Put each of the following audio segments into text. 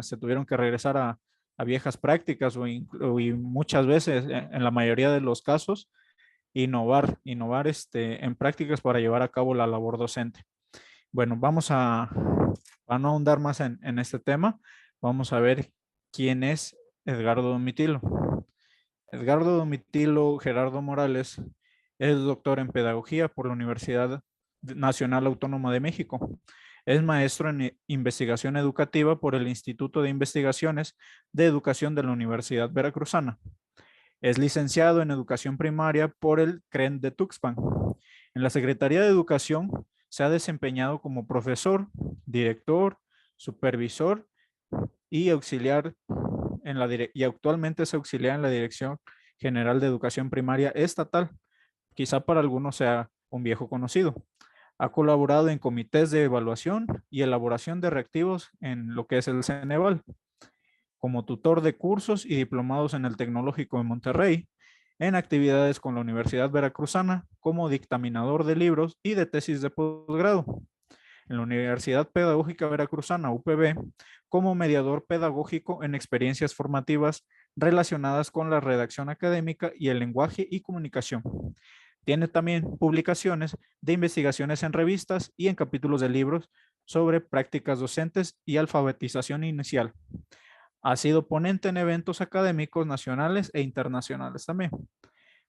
se tuvieron que regresar a viejas prácticas y muchas veces, en la mayoría de los casos, innovar en prácticas para llevar a cabo la labor docente. Bueno, a no ahondar más en este tema, vamos a ver quién es Edgardo Domitilo. Edgardo Domitilo Gerardo Morales es doctor en pedagogía por la Universidad Nacional Autónoma de México. Es maestro en investigación educativa por el Instituto de Investigaciones de Educación de la Universidad Veracruzana. Es licenciado en educación primaria por el CREN de Tuxpan. En la Secretaría de Educación se ha desempeñado como profesor, director, supervisor y auxiliar y actualmente es auxiliar en la Dirección General de Educación Primaria Estatal. Quizá para algunos sea un viejo conocido. Ha colaborado en comités de evaluación y elaboración de reactivos en lo que es el Ceneval, como tutor de cursos y diplomados en el Tecnológico de Monterrey, en actividades con la Universidad Veracruzana, como dictaminador de libros y de tesis de posgrado. En la Universidad Pedagógica Veracruzana, UPB, como mediador pedagógico en experiencias formativas relacionadas con la redacción académica y el lenguaje y comunicación. Tiene también publicaciones de investigaciones en revistas y en capítulos de libros sobre prácticas docentes y alfabetización inicial. Ha sido ponente en eventos académicos nacionales e internacionales también.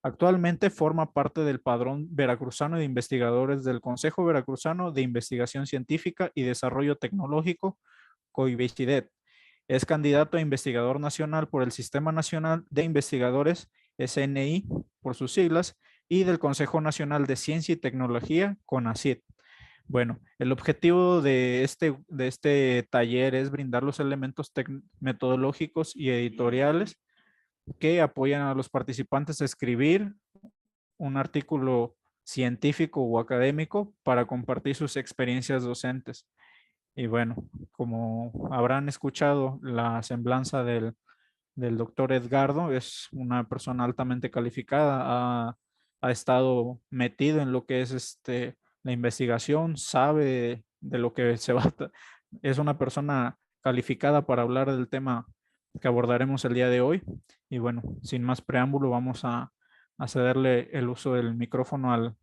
Actualmente forma parte del Padrón Veracruzano de Investigadores del Consejo Veracruzano de Investigación Científica y Desarrollo Tecnológico, COIVICIDET. Es candidato a investigador nacional por el Sistema Nacional de Investigadores, SNI, por sus siglas, y del Consejo Nacional de Ciencia y Tecnología, CONACYT. Bueno, el objetivo de este taller es brindar los elementos metodológicos y editoriales que apoyan a los participantes a escribir un artículo científico o académico para compartir sus experiencias docentes. Y bueno, como habrán escuchado, la semblanza del doctor Edgardo es una persona altamente calificada, ha estado metido en lo que es la investigación, sabe de lo que se va, es una persona calificada para hablar del tema que abordaremos el día de hoy. Y bueno, sin más preámbulo, vamos a cederle el uso del micrófono al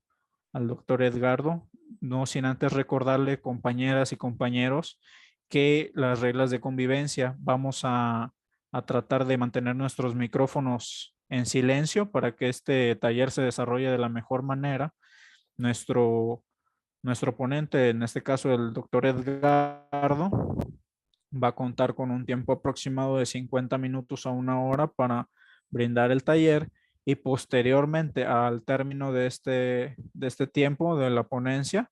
doctor Edgardo, no sin antes recordarle, compañeras y compañeros, que las reglas de convivencia vamos a tratar de mantener nuestros micrófonos en silencio para que este taller se desarrolle de la mejor manera. Nuestro, nuestro ponente, en este caso el doctor Edgardo, va a contar con un tiempo aproximado de 50 minutos a una hora para brindar el taller y posteriormente al término de este tiempo de la ponencia,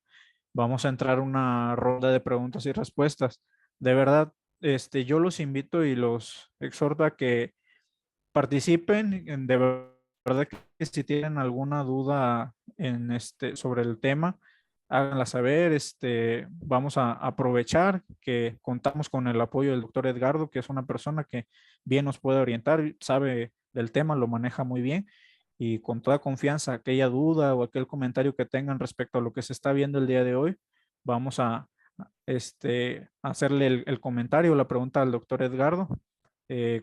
vamos a entrar a una ronda de preguntas y respuestas. De verdad, yo los invito y los exhorto a que participen. De verdad que si tienen alguna duda sobre el tema, háganla saber. Vamos a aprovechar que contamos con el apoyo del doctor Edgardo, que es una persona que bien nos puede orientar, sabe del tema, lo maneja muy bien. Y con toda confianza, aquella duda o aquel comentario que tengan respecto a lo que se está viendo el día de hoy, vamos hacerle el comentario o la pregunta al doctor Edgardo.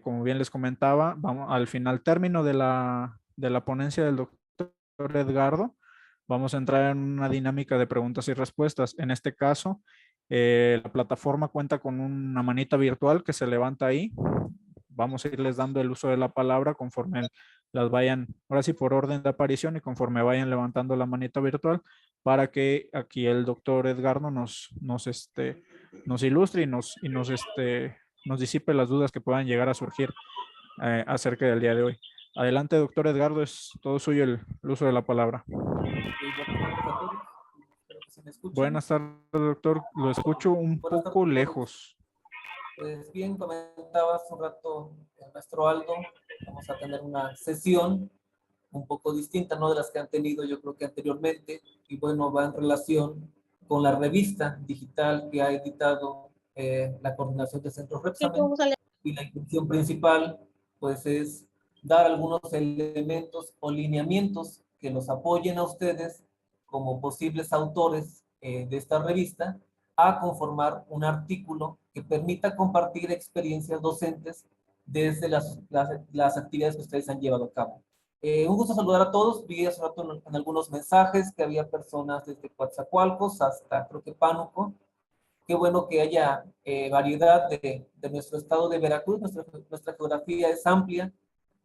Como bien les comentaba, vamos al final término de la ponencia del doctor Edgardo, vamos a entrar en una dinámica de preguntas y respuestas. En este caso, la plataforma cuenta con una manita virtual que se levanta ahí. Vamos a irles dando el uso de la palabra conforme las vayan, ahora sí por orden de aparición y conforme vayan levantando la manita virtual para que aquí el doctor Edgardo nos ilustre nos disipe las dudas que puedan llegar a surgir acerca del día de hoy. Adelante, doctor Edgardo, es todo suyo el uso de la palabra. Buenas tardes a todos. Espero que se me escuchen. Buenas tardes, doctor. Lo escucho un Buenas tardes poco a todos. lejos. Pues bien, comentaba hace un rato el maestro Aldo, vamos a tener una sesión un poco distinta, ¿no? De las que han tenido yo creo que anteriormente, y bueno, va en relación con la revista digital que ha editado la Coordinación de Centros Repsamen, y la intención principal pues es dar algunos elementos o lineamientos que los apoyen a ustedes como posibles autores de esta revista a conformar un artículo que permita compartir experiencias docentes desde las actividades que ustedes han llevado a cabo. Un gusto saludar a todos. Vi hace rato en algunos mensajes que había personas desde Coatzacoalcos hasta creo que Pánuco. Qué bueno que haya variedad de nuestro estado de Veracruz. Nuestra geografía es amplia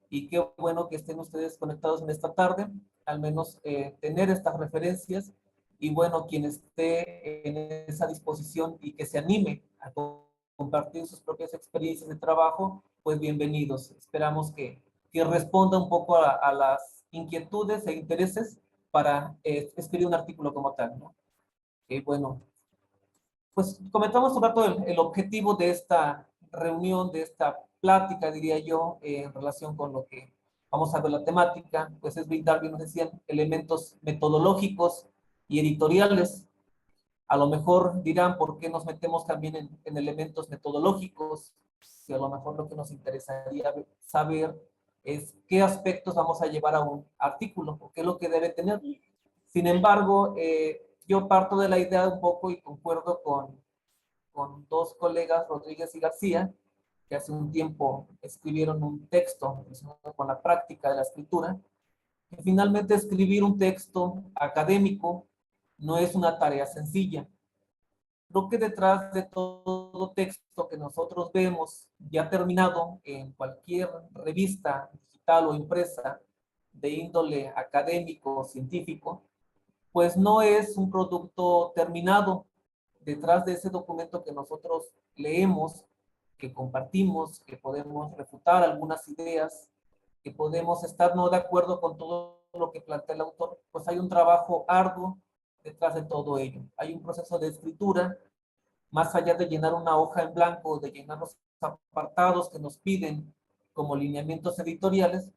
y qué bueno que estén ustedes conectados en esta tarde, al menos tener estas referencias. Y bueno, quien esté en esa disposición y que se anime a compartir sus propias experiencias de trabajo, pues bienvenidos. Esperamos que responda un poco a las inquietudes e intereses para escribir un artículo como tal, ¿no? Bueno, pues comentamos un rato el objetivo de esta reunión, de esta plática, diría yo, en relación con lo que vamos a ver la temática, pues es brindar, bien nos decían, elementos metodológicos y editoriales. A lo mejor dirán por qué nos metemos también en elementos metodológicos, si a lo mejor lo que nos interesaría saber es qué aspectos vamos a llevar a un artículo o qué es lo que debe tener. Sin embargo, yo parto de la idea un poco y concuerdo con dos colegas, Rodríguez y García, que hace un tiempo escribieron un texto con la práctica de la escritura, que finalmente escribir un texto académico no es una tarea sencilla. Creo que detrás de todo texto que nosotros vemos ya terminado en cualquier revista digital o impresa de índole académico o científico, pues no es un producto terminado. Detrás de ese documento que nosotros leemos, que compartimos, que podemos refutar algunas ideas, que podemos estar no de acuerdo con todo lo que plantea el autor, pues hay un trabajo arduo detrás de todo ello. Hay un proceso de escritura, más allá de llenar una hoja en blanco, de llenar los apartados que nos piden como lineamientos editoriales,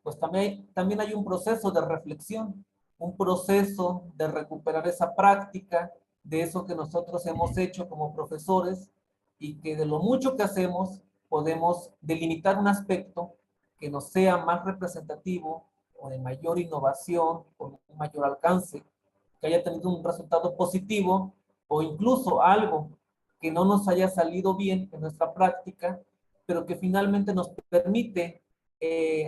pues también hay un proceso de reflexión, un proceso de recuperar esa práctica de eso que nosotros hemos hecho como profesores y que de lo mucho que hacemos podemos delimitar un aspecto que nos sea más representativo o de mayor innovación, con un mayor alcance, que haya tenido un resultado positivo o incluso algo que no nos haya salido bien en nuestra práctica, pero que finalmente nos permite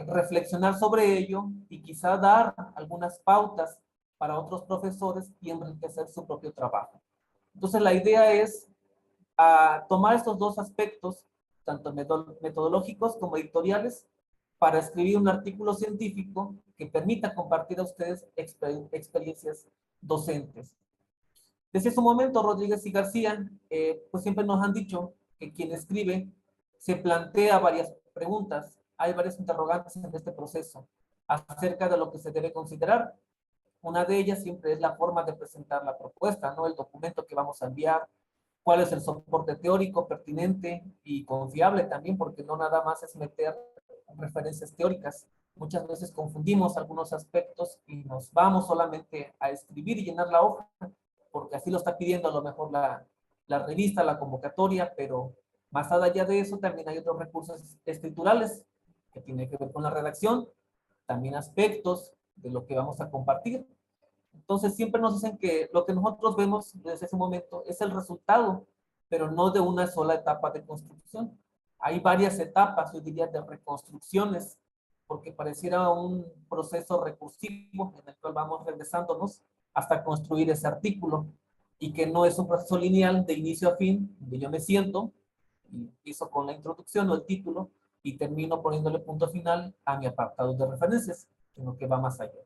reflexionar sobre ello y quizá dar algunas pautas para otros profesores y enriquecer su propio trabajo. Entonces la idea es tomar estos dos aspectos, tanto metodológicos como editoriales, para escribir un artículo científico que permita compartir a ustedes experiencias docentes. Desde su momento, Rodríguez y García, pues siempre nos han dicho que quien escribe se plantea varias preguntas, hay varias interrogantes en este proceso acerca de lo que se debe considerar. Una de ellas siempre es la forma de presentar la propuesta, ¿no? El documento que vamos a enviar, cuál es el soporte teórico pertinente y confiable también, porque no nada más es meter referencias teóricas. Muchas veces confundimos algunos aspectos y nos vamos solamente a escribir y llenar la hoja, porque así lo está pidiendo a lo mejor la revista, la convocatoria, pero más allá de eso también hay otros recursos escriturales que tienen que ver con la redacción, también aspectos de lo que vamos a compartir. Entonces siempre nos dicen que lo que nosotros vemos desde ese momento es el resultado, pero no de una sola etapa de construcción. Hay varias etapas, yo diría, de reconstrucciones, porque pareciera un proceso recursivo en el cual vamos regresándonos hasta construir ese artículo, y que no es un proceso lineal de inicio a fin, donde yo me siento y empiezo con la introducción o el título y termino poniéndole punto final a mi apartado de referencias, sino que va más allá.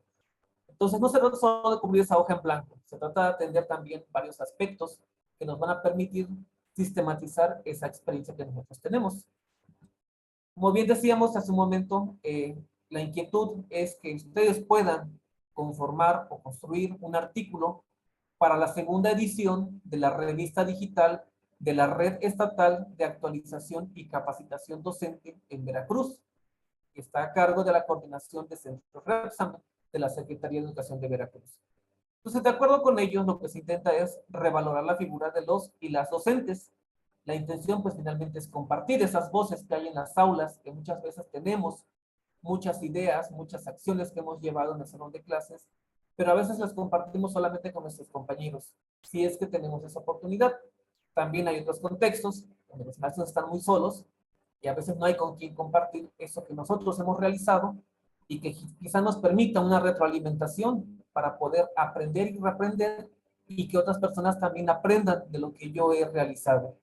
Entonces no se trata solo de cubrir esa hoja en blanco, se trata de atender también varios aspectos que nos van a permitir sistematizar esa experiencia que nosotros tenemos. Como bien decíamos hace un momento, la inquietud es que ustedes puedan conformar o construir un artículo para la segunda edición de la revista digital de la Red Estatal de Actualización y Capacitación Docente en Veracruz, que está a cargo de la Coordinación de Centros Repsam de la Secretaría de Educación de Veracruz. Entonces, de acuerdo con ellos, lo que se intenta es revalorar la figura de los y las docentes. La intención, pues, finalmente es compartir esas voces que hay en las aulas, que muchas veces tenemos muchas ideas, muchas acciones que hemos llevado en el salón de clases, pero a veces las compartimos solamente con nuestros compañeros, si es que tenemos esa oportunidad. También hay otros contextos donde los maestros están muy solos y a veces no hay con quien compartir eso que nosotros hemos realizado y que quizá nos permita una retroalimentación para poder aprender y reaprender y que otras personas también aprendan de lo que yo he realizado.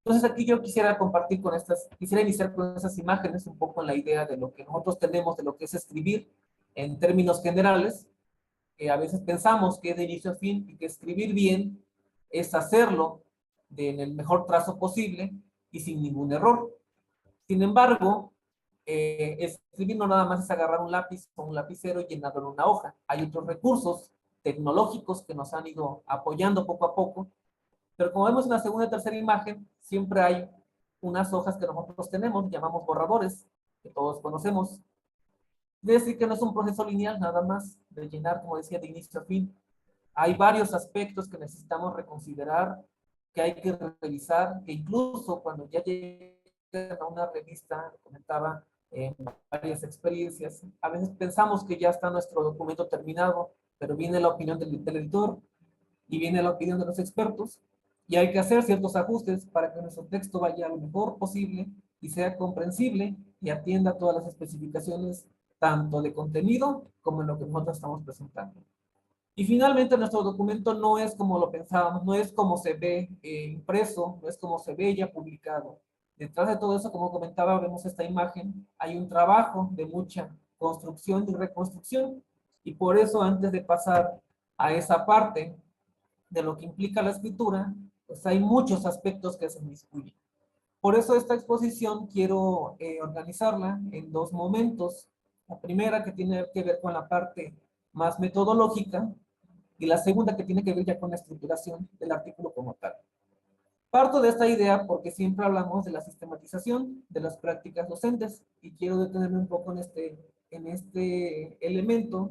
Entonces aquí yo quisiera compartir con estas, quisiera iniciar con esas imágenes un poco en la idea de lo que nosotros tenemos, de lo que es escribir en términos generales, que a veces pensamos que es de inicio a fin y que escribir bien es hacerlo en el mejor trazo posible y sin ningún error. Sin embargo, escribir no nada más es agarrar un lápiz o un lapicero y llenarlo en una hoja. Hay otros recursos tecnológicos que nos han ido apoyando poco a poco, pero como vemos en la segunda y tercera imagen, siempre hay unas hojas que nosotros tenemos, llamamos borradores, que todos conocemos. Es decir, que no es un proceso lineal nada más de llenar, como decía, de inicio a fin. Hay varios aspectos que necesitamos reconsiderar, que hay que revisar, que incluso cuando ya llegan a una revista, comentaba en varias experiencias, a veces pensamos que ya está nuestro documento terminado, pero viene la opinión del editor y viene la opinión de los expertos y hay que hacer ciertos ajustes para que nuestro texto vaya lo mejor posible y sea comprensible y atienda todas las especificaciones tanto de contenido como en lo que nosotros estamos presentando. Y finalmente nuestro documento no es como lo pensábamos, no es como se ve impreso, no es como se ve ya publicado. Detrás de todo eso, como comentaba, vemos esta imagen, hay un trabajo de mucha construcción y reconstrucción, y por eso antes de pasar a esa parte de lo que implica la escritura, pues hay muchos aspectos que se inmiscuyen. Por eso esta exposición quiero organizarla en dos momentos. La primera que tiene que ver con la parte más metodológica y la segunda que tiene que ver ya con la estructuración del artículo como tal. Parto de esta idea porque siempre hablamos de la sistematización de las prácticas docentes y quiero detenerme un poco en este elemento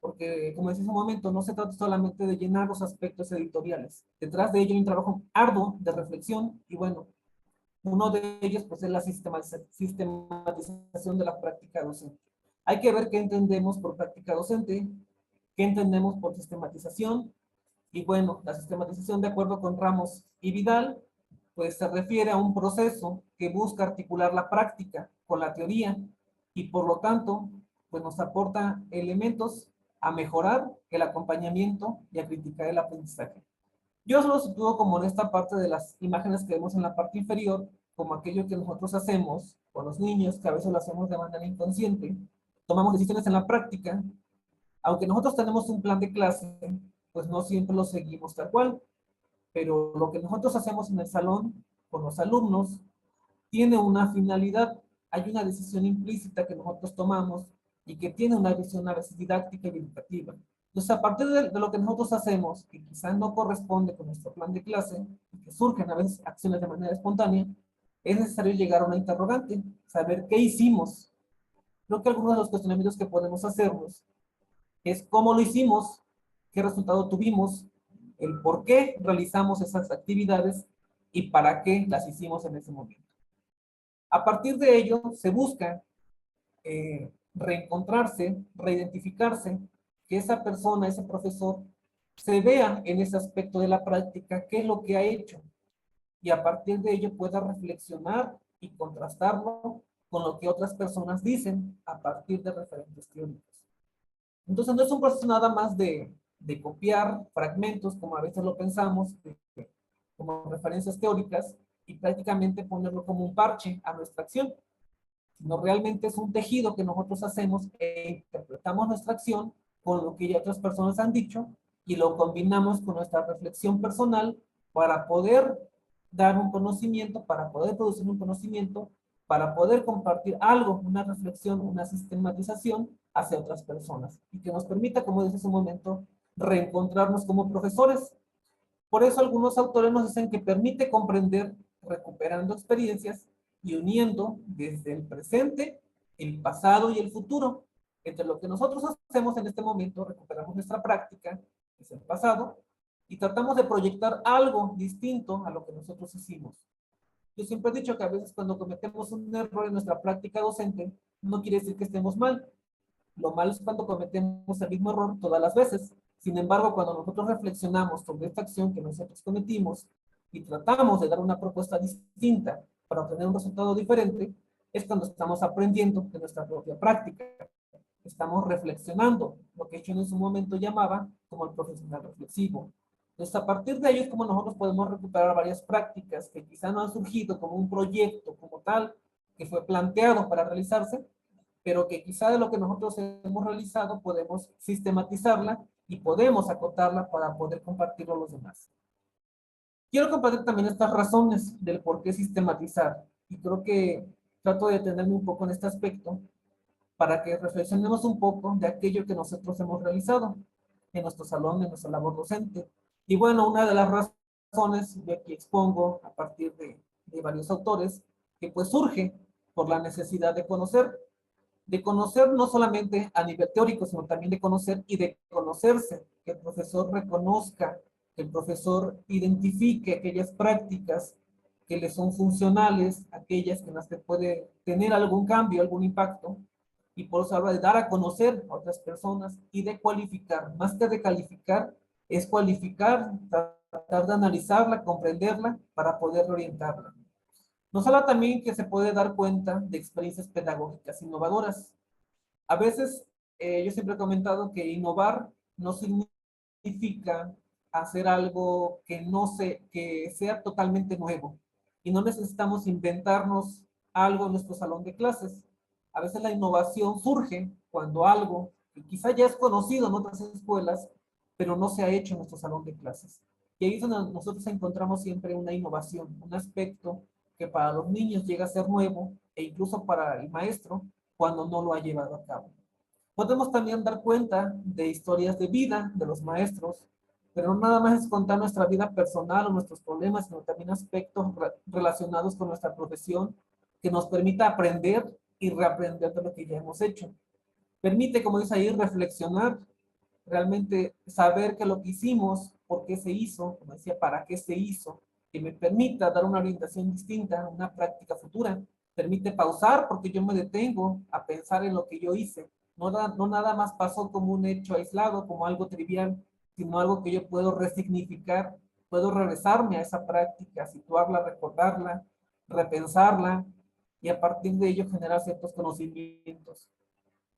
porque, como decía hace un momento, no se trata solamente de llenar los aspectos editoriales. Detrás de ello hay un trabajo arduo de reflexión y bueno, uno de ellos pues es la sistematización de la práctica docente. Hay que ver qué entendemos por práctica docente, qué entendemos por sistematización y bueno, la sistematización de acuerdo con Ramos y Vidal pues se refiere a un proceso que busca articular la práctica con la teoría y por lo tanto pues nos aporta elementos a mejorar el acompañamiento y a criticar el aprendizaje. Yo lo sitúo como en esta parte de las imágenes que vemos en la parte inferior, como aquello que nosotros hacemos con los niños, que a veces lo hacemos de manera inconsciente, tomamos decisiones en la práctica, aunque nosotros tenemos un plan de clase, pues no siempre lo seguimos tal cual, pero lo que nosotros hacemos en el salón con los alumnos tiene una finalidad, hay una decisión implícita que nosotros tomamos y que tiene una visión a veces didáctica y educativa. Entonces, a partir de lo que nosotros hacemos, que quizás no corresponde con nuestro plan de clase, y que surgen a veces acciones de manera espontánea, es necesario llegar a una interrogante, saber qué hicimos. Creo que algunos de los cuestionamientos que podemos hacernos es cómo lo hicimos, qué resultado tuvimos, el por qué realizamos esas actividades y para qué las hicimos en ese momento. A partir de ello, se busca reencontrarse, reidentificarse, que esa persona, ese profesor, se vea en ese aspecto de la práctica qué es lo que ha hecho y a partir de ello pueda reflexionar y contrastarlo con lo que otras personas dicen a partir de referentes teóricos. Entonces no es un proceso nada más de copiar fragmentos, como a veces lo pensamos, como referencias teóricas, y prácticamente ponerlo como un parche a nuestra acción, sino realmente es un tejido que nosotros hacemos e interpretamos nuestra acción con lo que ya otras personas han dicho y lo combinamos con nuestra reflexión personal para poder dar un conocimiento, para poder producir un conocimiento, para poder compartir algo, una reflexión, una sistematización hacia otras personas y que nos permita, como decía hace un momento, reencontrarnos como profesores. Por eso algunos autores nos dicen que permite comprender recuperando experiencias y uniendo desde el presente, el pasado y el futuro. Entre lo que nosotros hacemos en este momento, recuperamos nuestra práctica, que es el pasado, y tratamos de proyectar algo distinto a lo que nosotros hicimos. Yo siempre he dicho que a veces cuando cometemos un error en nuestra práctica docente, no quiere decir que estemos mal. Lo malo es cuando cometemos el mismo error todas las veces. Sin embargo, cuando nosotros reflexionamos sobre esta acción que nosotros cometimos y tratamos de dar una propuesta distinta para obtener un resultado diferente, es cuando estamos aprendiendo de nuestra propia práctica. Estamos reflexionando, lo que yo en su momento llamaba como el profesional reflexivo. Entonces, a partir de ello es como nosotros podemos recuperar varias prácticas que quizá no han surgido como un proyecto como tal, que fue planteado para realizarse, pero que quizá de lo que nosotros hemos realizado podemos sistematizarla y podemos acotarla para poder compartirlo a los demás. Quiero compartir también estas razones del por qué sistematizar, y creo que trato de detenerme un poco en este aspecto para que reflexionemos un poco de aquello que nosotros hemos realizado en nuestro salón, en nuestra labor docente. Y bueno, una de las razones, yo aquí expongo a partir de varios autores, que pues surge por la necesidad de conocer no solamente a nivel teórico, sino también de conocer y de conocerse, que el profesor reconozca, que el profesor identifique aquellas prácticas que le son funcionales, aquellas en las que puede tener algún cambio, algún impacto, y por eso habla de dar a conocer a otras personas y de cualificar, más que de calificar, es cualificar, tratar de analizarla, comprenderla para poder orientarla. Nos habla también que se puede dar cuenta de experiencias pedagógicas innovadoras. A veces, yo siempre he comentado que innovar no significa hacer algo que no se, que sea totalmente nuevo. Y no necesitamos inventarnos algo en nuestro salón de clases. A veces la innovación surge cuando algo que quizá ya es conocido en otras escuelas, pero no se ha hecho en nuestro salón de clases. Y ahí es donde nosotros encontramos siempre una innovación, un aspecto que para los niños llega a ser nuevo e incluso para el maestro cuando no lo ha llevado a cabo. Podemos también dar cuenta de historias de vida de los maestros, pero no nada más es contar nuestra vida personal o nuestros problemas, sino también aspectos relacionados con nuestra profesión que nos permita aprender y reaprender de lo que ya hemos hecho. Permite, como dice ahí, reflexionar, realmente saber que lo que hicimos, por qué se hizo, como decía, para qué se hizo, que me permita dar una orientación distinta, una práctica futura. Permite pausar porque yo me detengo a pensar en lo que yo hice. No nada más pasó como un hecho aislado, como algo trivial, sino algo que yo puedo resignificar, puedo regresarme a esa práctica, situarla, recordarla, repensarla y a partir de ello generar ciertos conocimientos.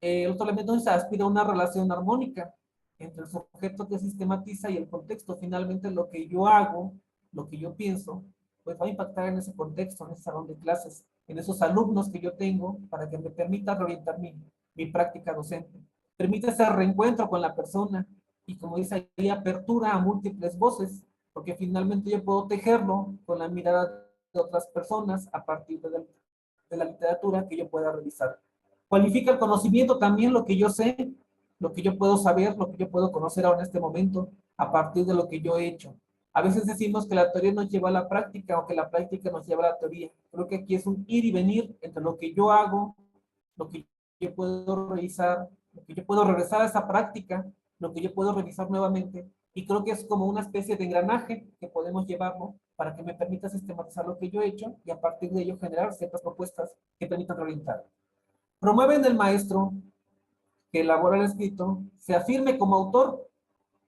El otro elemento se aspira a una relación armónica entre el sujeto que sistematiza y el contexto. Finalmente, lo que yo hago, lo que yo pienso, pues va a impactar en ese contexto, en ese salón de clases, en esos alumnos que yo tengo, para que me permita reorientar mi práctica docente. Permite ese reencuentro con la persona y, como dice ahí, apertura a múltiples voces, porque finalmente yo puedo tejerlo con la mirada de otras personas a partir de la literatura que yo pueda revisar. Cualifica el conocimiento también, lo que yo sé, lo que yo puedo saber, lo que yo puedo conocer ahora en este momento, a partir de lo que yo he hecho. A veces decimos que la teoría nos lleva a la práctica o que la práctica nos lleva a la teoría. Creo que aquí es un ir y venir entre lo que yo hago, lo que yo puedo revisar, lo que yo puedo regresar a esa práctica, lo que yo puedo revisar nuevamente. Y creo que es como una especie de engranaje que podemos llevarlo para que me permita sistematizar lo que yo he hecho y a partir de ello generar ciertas propuestas que permitan orientar. Promueve en el maestro que elabora el escrito se afirme como autor.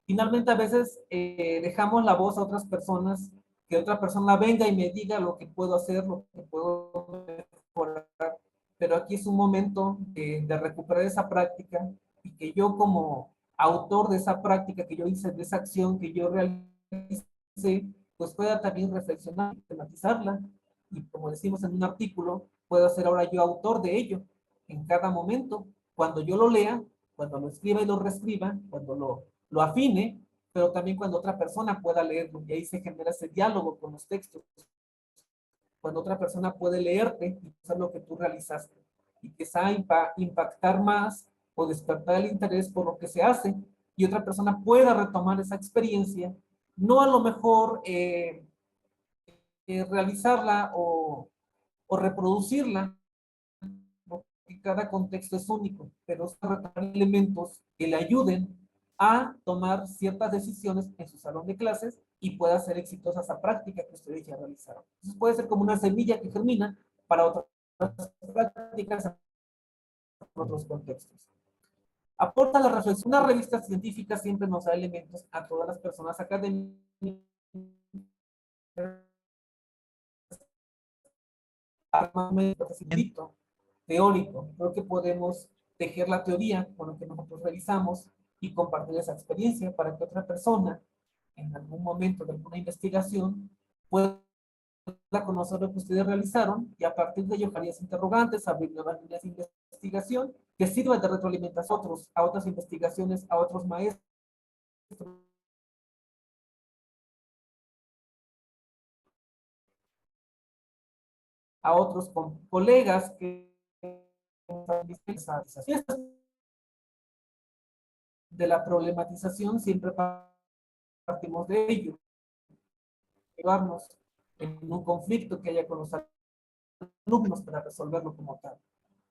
Finalmente, a veces dejamos la voz a otras personas, que otra persona venga y me diga lo que puedo hacer, lo que puedo mejorar. Pero aquí es un momento de recuperar esa práctica y que yo como autor de esa práctica que yo hice, de esa acción que yo realicé, pues pueda también reflexionar, tematizarla y como decimos en un artículo, puedo ser ahora yo autor de ello en cada momento, cuando yo lo lea, cuando lo escriba y lo reescriba, cuando lo afine, pero también cuando otra persona pueda leerlo y ahí se genera ese diálogo con los textos, cuando otra persona puede leerte y hacer lo que tú realizaste y quizá impactar más o despertar el interés por lo que se hace y otra persona pueda retomar esa experiencia, no a lo mejor realizarla o reproducirla, porque cada contexto es único, pero son elementos que le ayuden a tomar ciertas decisiones en su salón de clases y pueda ser exitosa esa práctica que ustedes ya realizaron. Entonces puede ser como una semilla que germina para otras prácticas en otros contextos. Aporta la reflexión. Una revista científica siempre nos da elementos a todas las personas académicas teórico. Creo que podemos tejer la teoría con lo que nosotros realizamos y compartir esa experiencia para que otra persona, en algún momento de alguna investigación, pueda conocer lo que ustedes realizaron y a partir de ello varias interrogantes, abrir nuevas líneas de investigación que sirvan de retroalimentación a otras investigaciones, a otros maestros, a otros colegas que de la problematización siempre partimos de ello, llevarnos en un conflicto que haya con los alumnos para resolverlo como tal.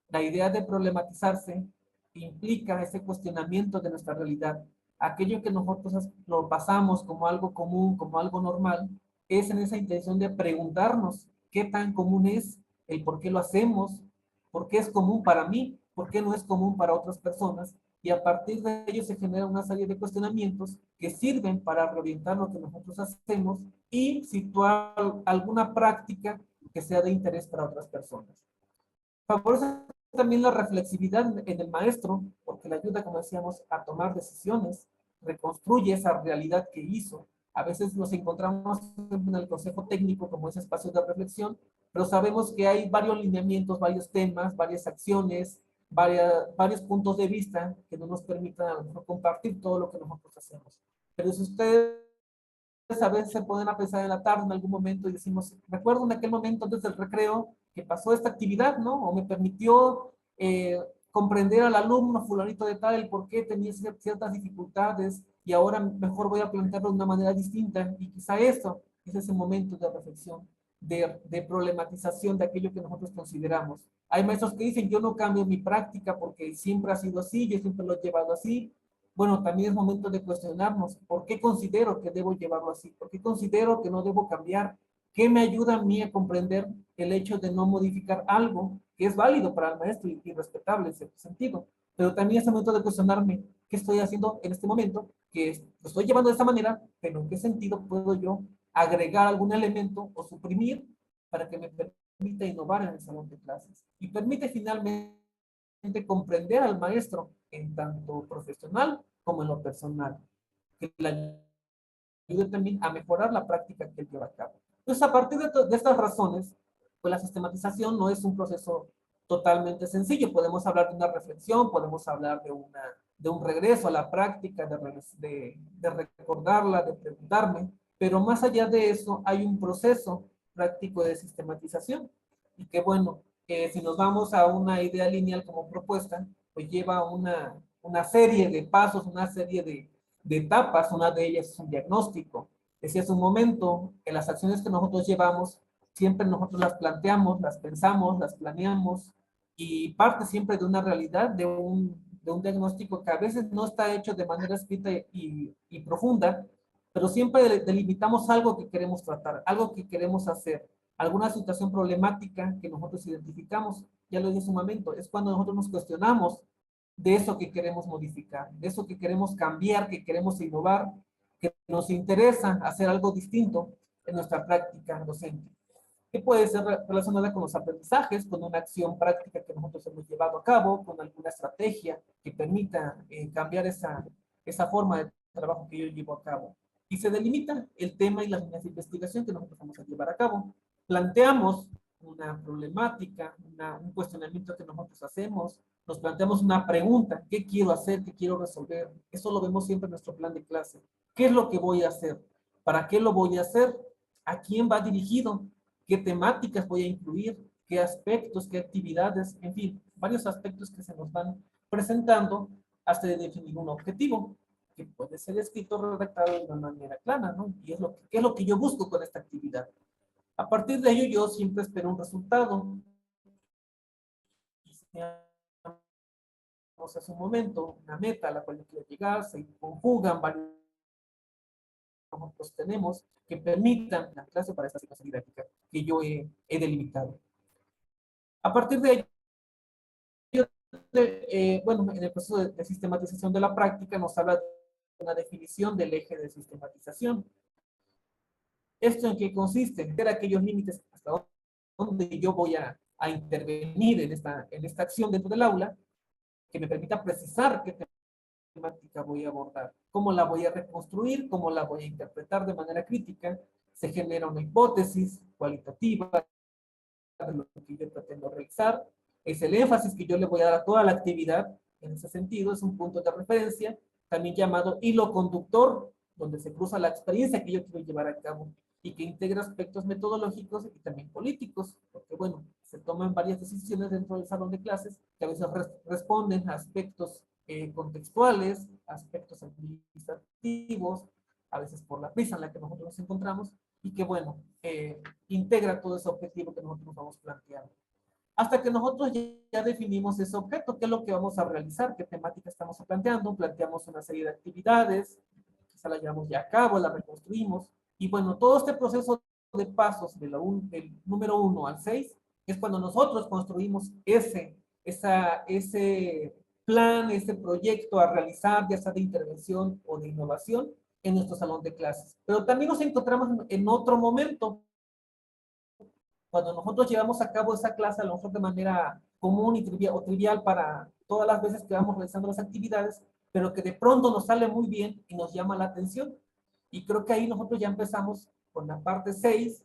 La idea de problematizarse implica ese cuestionamiento de nuestra realidad. Aquello que nosotros lo pasamos como algo común, como algo normal, es en esa intención de preguntarnos qué tan común es, el por qué lo hacemos, por qué es común para mí, por qué no es común para otras personas, y a partir de ello se genera una serie de cuestionamientos que sirven para reorientar lo que nosotros hacemos y situar alguna práctica que sea de interés para otras personas. Favorece también la reflexividad en el maestro, porque le ayuda, como decíamos, a tomar decisiones, reconstruye esa realidad que hizo. A veces nos encontramos en el consejo técnico como ese espacio de reflexión, pero sabemos que hay varios lineamientos, varios temas, varias acciones, varios puntos de vista que no nos permitan a lo mejor compartir todo lo que nosotros hacemos. Pero si ustedes a veces se ponen a pensar en la tarde en algún momento y decimos, recuerdo en aquel momento antes del recreo que pasó esta actividad, ¿no? O me permitió comprender al alumno fulanito de tal el por qué tenía ciertas dificultades y ahora mejor voy a plantearlo de una manera distinta y quizá eso es ese momento de reflexión, de problematización de aquello que nosotros consideramos. Hay maestros que dicen, yo no cambio mi práctica porque siempre ha sido así, yo siempre lo he llevado así. Bueno, también es momento de cuestionarnos por qué considero que debo llevarlo así, por qué considero que no debo cambiar, qué me ayuda a mí a comprender el hecho de no modificar algo que es válido para el maestro y respetable en cierto sentido. Pero también es momento de cuestionarme qué estoy haciendo en este momento, que lo estoy llevando de esta manera, pero en qué sentido puedo yo agregar algún elemento o suprimir para que me permita innovar en el salón de clases y permite finalmente comprender al maestro en tanto profesional como en lo personal, que le ayude también a mejorar la práctica que él lleva a cabo. Entonces, a partir de estas razones, pues la sistematización no es un proceso totalmente sencillo. Podemos hablar de una reflexión, podemos hablar de un regreso a la práctica, de recordarla, de preguntarme, pero más allá de eso hay un proceso práctico de sistematización y que bueno, si nos vamos a una idea lineal como propuesta, pues lleva una serie de pasos, una serie de etapas, una de ellas es un diagnóstico. Decía hace un momento que las acciones que nosotros llevamos, siempre nosotros las planteamos, las pensamos, las planeamos, y parte siempre de una realidad, de un diagnóstico que a veces no está hecho de manera escrita y profunda, pero siempre delimitamos algo que queremos tratar, algo que queremos hacer, alguna situación problemática que nosotros identificamos. Ya lo dije hace un momento, es cuando nosotros nos cuestionamos de eso que queremos modificar, de eso que queremos cambiar, que queremos innovar, que nos interesa hacer algo distinto en nuestra práctica docente, que puede ser relacionada con los aprendizajes, con una acción práctica que nosotros hemos llevado a cabo, con alguna estrategia que permita cambiar esa forma de trabajo que yo llevo a cabo. Y se delimita el tema y las líneas de investigación que nosotros vamos a llevar a cabo. Planteamos una problemática, un cuestionamiento que nosotros hacemos, nos planteamos una pregunta, ¿qué quiero hacer? ¿Qué quiero resolver? Eso lo vemos siempre en nuestro plan de clase. ¿Qué es lo que voy a hacer? ¿Para qué lo voy a hacer? ¿A quién va dirigido? ¿Qué temáticas voy a incluir? ¿Qué aspectos? ¿Qué actividades? En fin, varios aspectos que se nos van presentando hasta definir un objetivo que puede ser escrito o redactado de una manera clara, ¿no? Y ¿qué es lo que yo busco con esta actividad? A partir de ello, yo siempre espero un resultado. Hace un momento, una meta a la cual yo quiero llegar, se conjugan varios que nosotros tenemos que permitan la clase para esta situación didáctica que yo he delimitado. A partir de ello, bueno, en el proceso de sistematización de la práctica nos habla de una definición del eje de sistematización. ¿Esto en qué consiste? Ver aquellos límites hasta donde yo voy a intervenir en esta acción dentro del aula, que me permita precisar qué temática voy a abordar, cómo la voy a reconstruir, cómo la voy a interpretar de manera crítica. Se genera una hipótesis cualitativa de lo que yo pretendo realizar. Es el énfasis que yo le voy a dar a toda la actividad. En ese sentido, es un punto de referencia, también llamado hilo conductor, donde se cruza la experiencia que yo quiero llevar a cabo y que integra aspectos metodológicos y también políticos, porque bueno, se toman varias decisiones dentro del salón de clases que a veces responden a aspectos contextuales, aspectos administrativos, a veces por la prisa en la que nosotros nos encontramos, y que bueno, integra todo ese objetivo que nosotros nos vamos planteando. Hasta que nosotros ya definimos ese objeto, qué es lo que vamos a realizar, qué temática estamos planteando, planteamos una serie de actividades, quizá la llevamos ya a cabo, la reconstruimos, y bueno, todo este proceso de pasos del número 1 al 6 es cuando nosotros construimos ese plan, ese proyecto a realizar, ya sea de intervención o de innovación, en nuestro salón de clases. Pero también nos encontramos en otro momento, cuando nosotros llevamos a cabo esa clase, a lo mejor de manera común y trivial para todas las veces que vamos realizando las actividades, pero que de pronto nos sale muy bien y nos llama la atención. Y creo que ahí nosotros ya empezamos con la parte 6,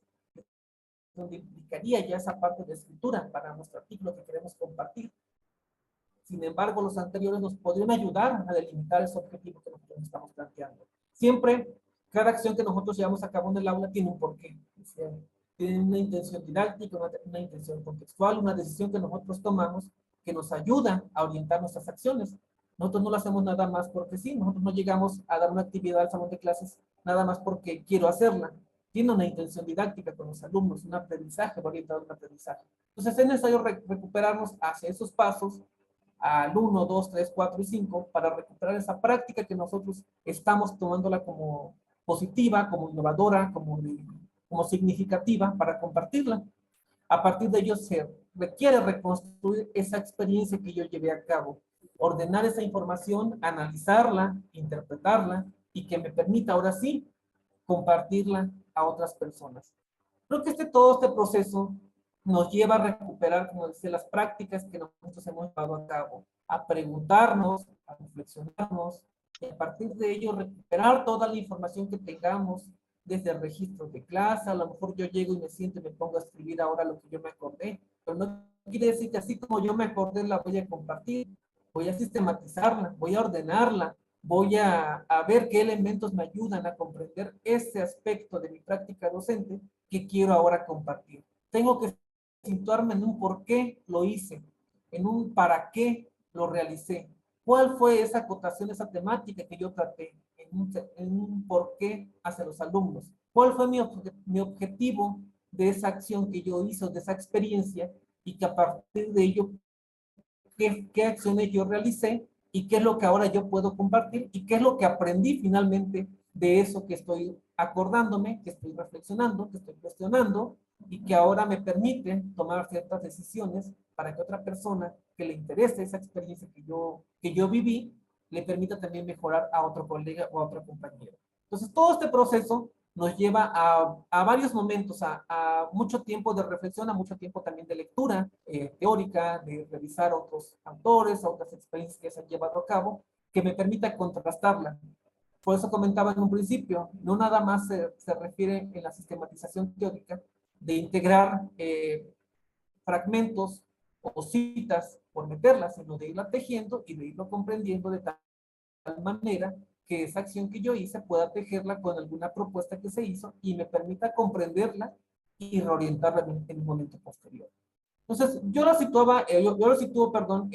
donde implicaría ya esa parte de escritura para nuestro artículo que queremos compartir. Sin embargo, los anteriores nos podrían ayudar a delimitar ese objetivo que nosotros estamos planteando. Siempre, cada acción que nosotros llevamos a cabo en el aula tiene un porqué. Tiene una intención didáctica, una intención contextual, una decisión que nosotros tomamos que nos ayuda a orientar nuestras acciones. Nosotros no lo hacemos nada más porque sí, nosotros no llegamos a dar una actividad al salón de clases nada más porque quiero hacerla. Tiene una intención didáctica con los alumnos, un aprendizaje, orientado a un aprendizaje. Entonces es necesario recuperarnos hacia esos pasos al 1, 2, 3, 4 y 5 para recuperar esa práctica que nosotros estamos tomándola como positiva, como innovadora, como significativa para compartirla. A partir de ello se requiere reconstruir esa experiencia que yo llevé a cabo, ordenar esa información, analizarla, interpretarla y que me permita ahora sí compartirla a otras personas. Creo que todo este proceso nos lleva a recuperar, como decía, las prácticas que nosotros hemos llevado a cabo, a preguntarnos, a reflexionarnos, y a partir de ello recuperar toda la información que tengamos desde el registro de clase. A lo mejor yo llego y me siento y me pongo a escribir ahora lo que yo me acordé, pero no quiere decir que así como yo me acordé la voy a compartir, voy a sistematizarla, voy a ordenarla, voy a ver qué elementos me ayudan a comprender ese aspecto de mi práctica docente que quiero ahora compartir. Tengo que situarme en un por qué lo hice, en un para qué lo realicé, cuál fue esa acotación, esa temática que yo traté, en un por qué hacia los alumnos, cuál fue mi objetivo de esa acción que yo hice, de esa experiencia, y que a partir de ello, qué acciones yo realicé y qué es lo que ahora yo puedo compartir y qué es lo que aprendí finalmente de eso que estoy acordándome, que estoy reflexionando, que estoy cuestionando y que ahora me permite tomar ciertas decisiones para que otra persona que le interese esa experiencia que yo viví, le permita también mejorar a otro colega o a otro compañero. Entonces, todo este proceso nos lleva a varios momentos, a mucho tiempo de reflexión, a mucho tiempo también de lectura teórica, de revisar otros autores, otras experiencias que se han llevado a cabo, que me permita contrastarla. Por eso comentaba en un principio, no nada más se refiere en la sistematización teórica de integrar fragmentos o citas por meterlas, sino de irla tejiendo y de irlo comprendiendo de tal manera que esa acción que yo hice pueda tejerla con alguna propuesta que se hizo y me permita comprenderla y reorientarla en un momento posterior. Entonces, yo lo situaba, yo lo sitúo, perdón,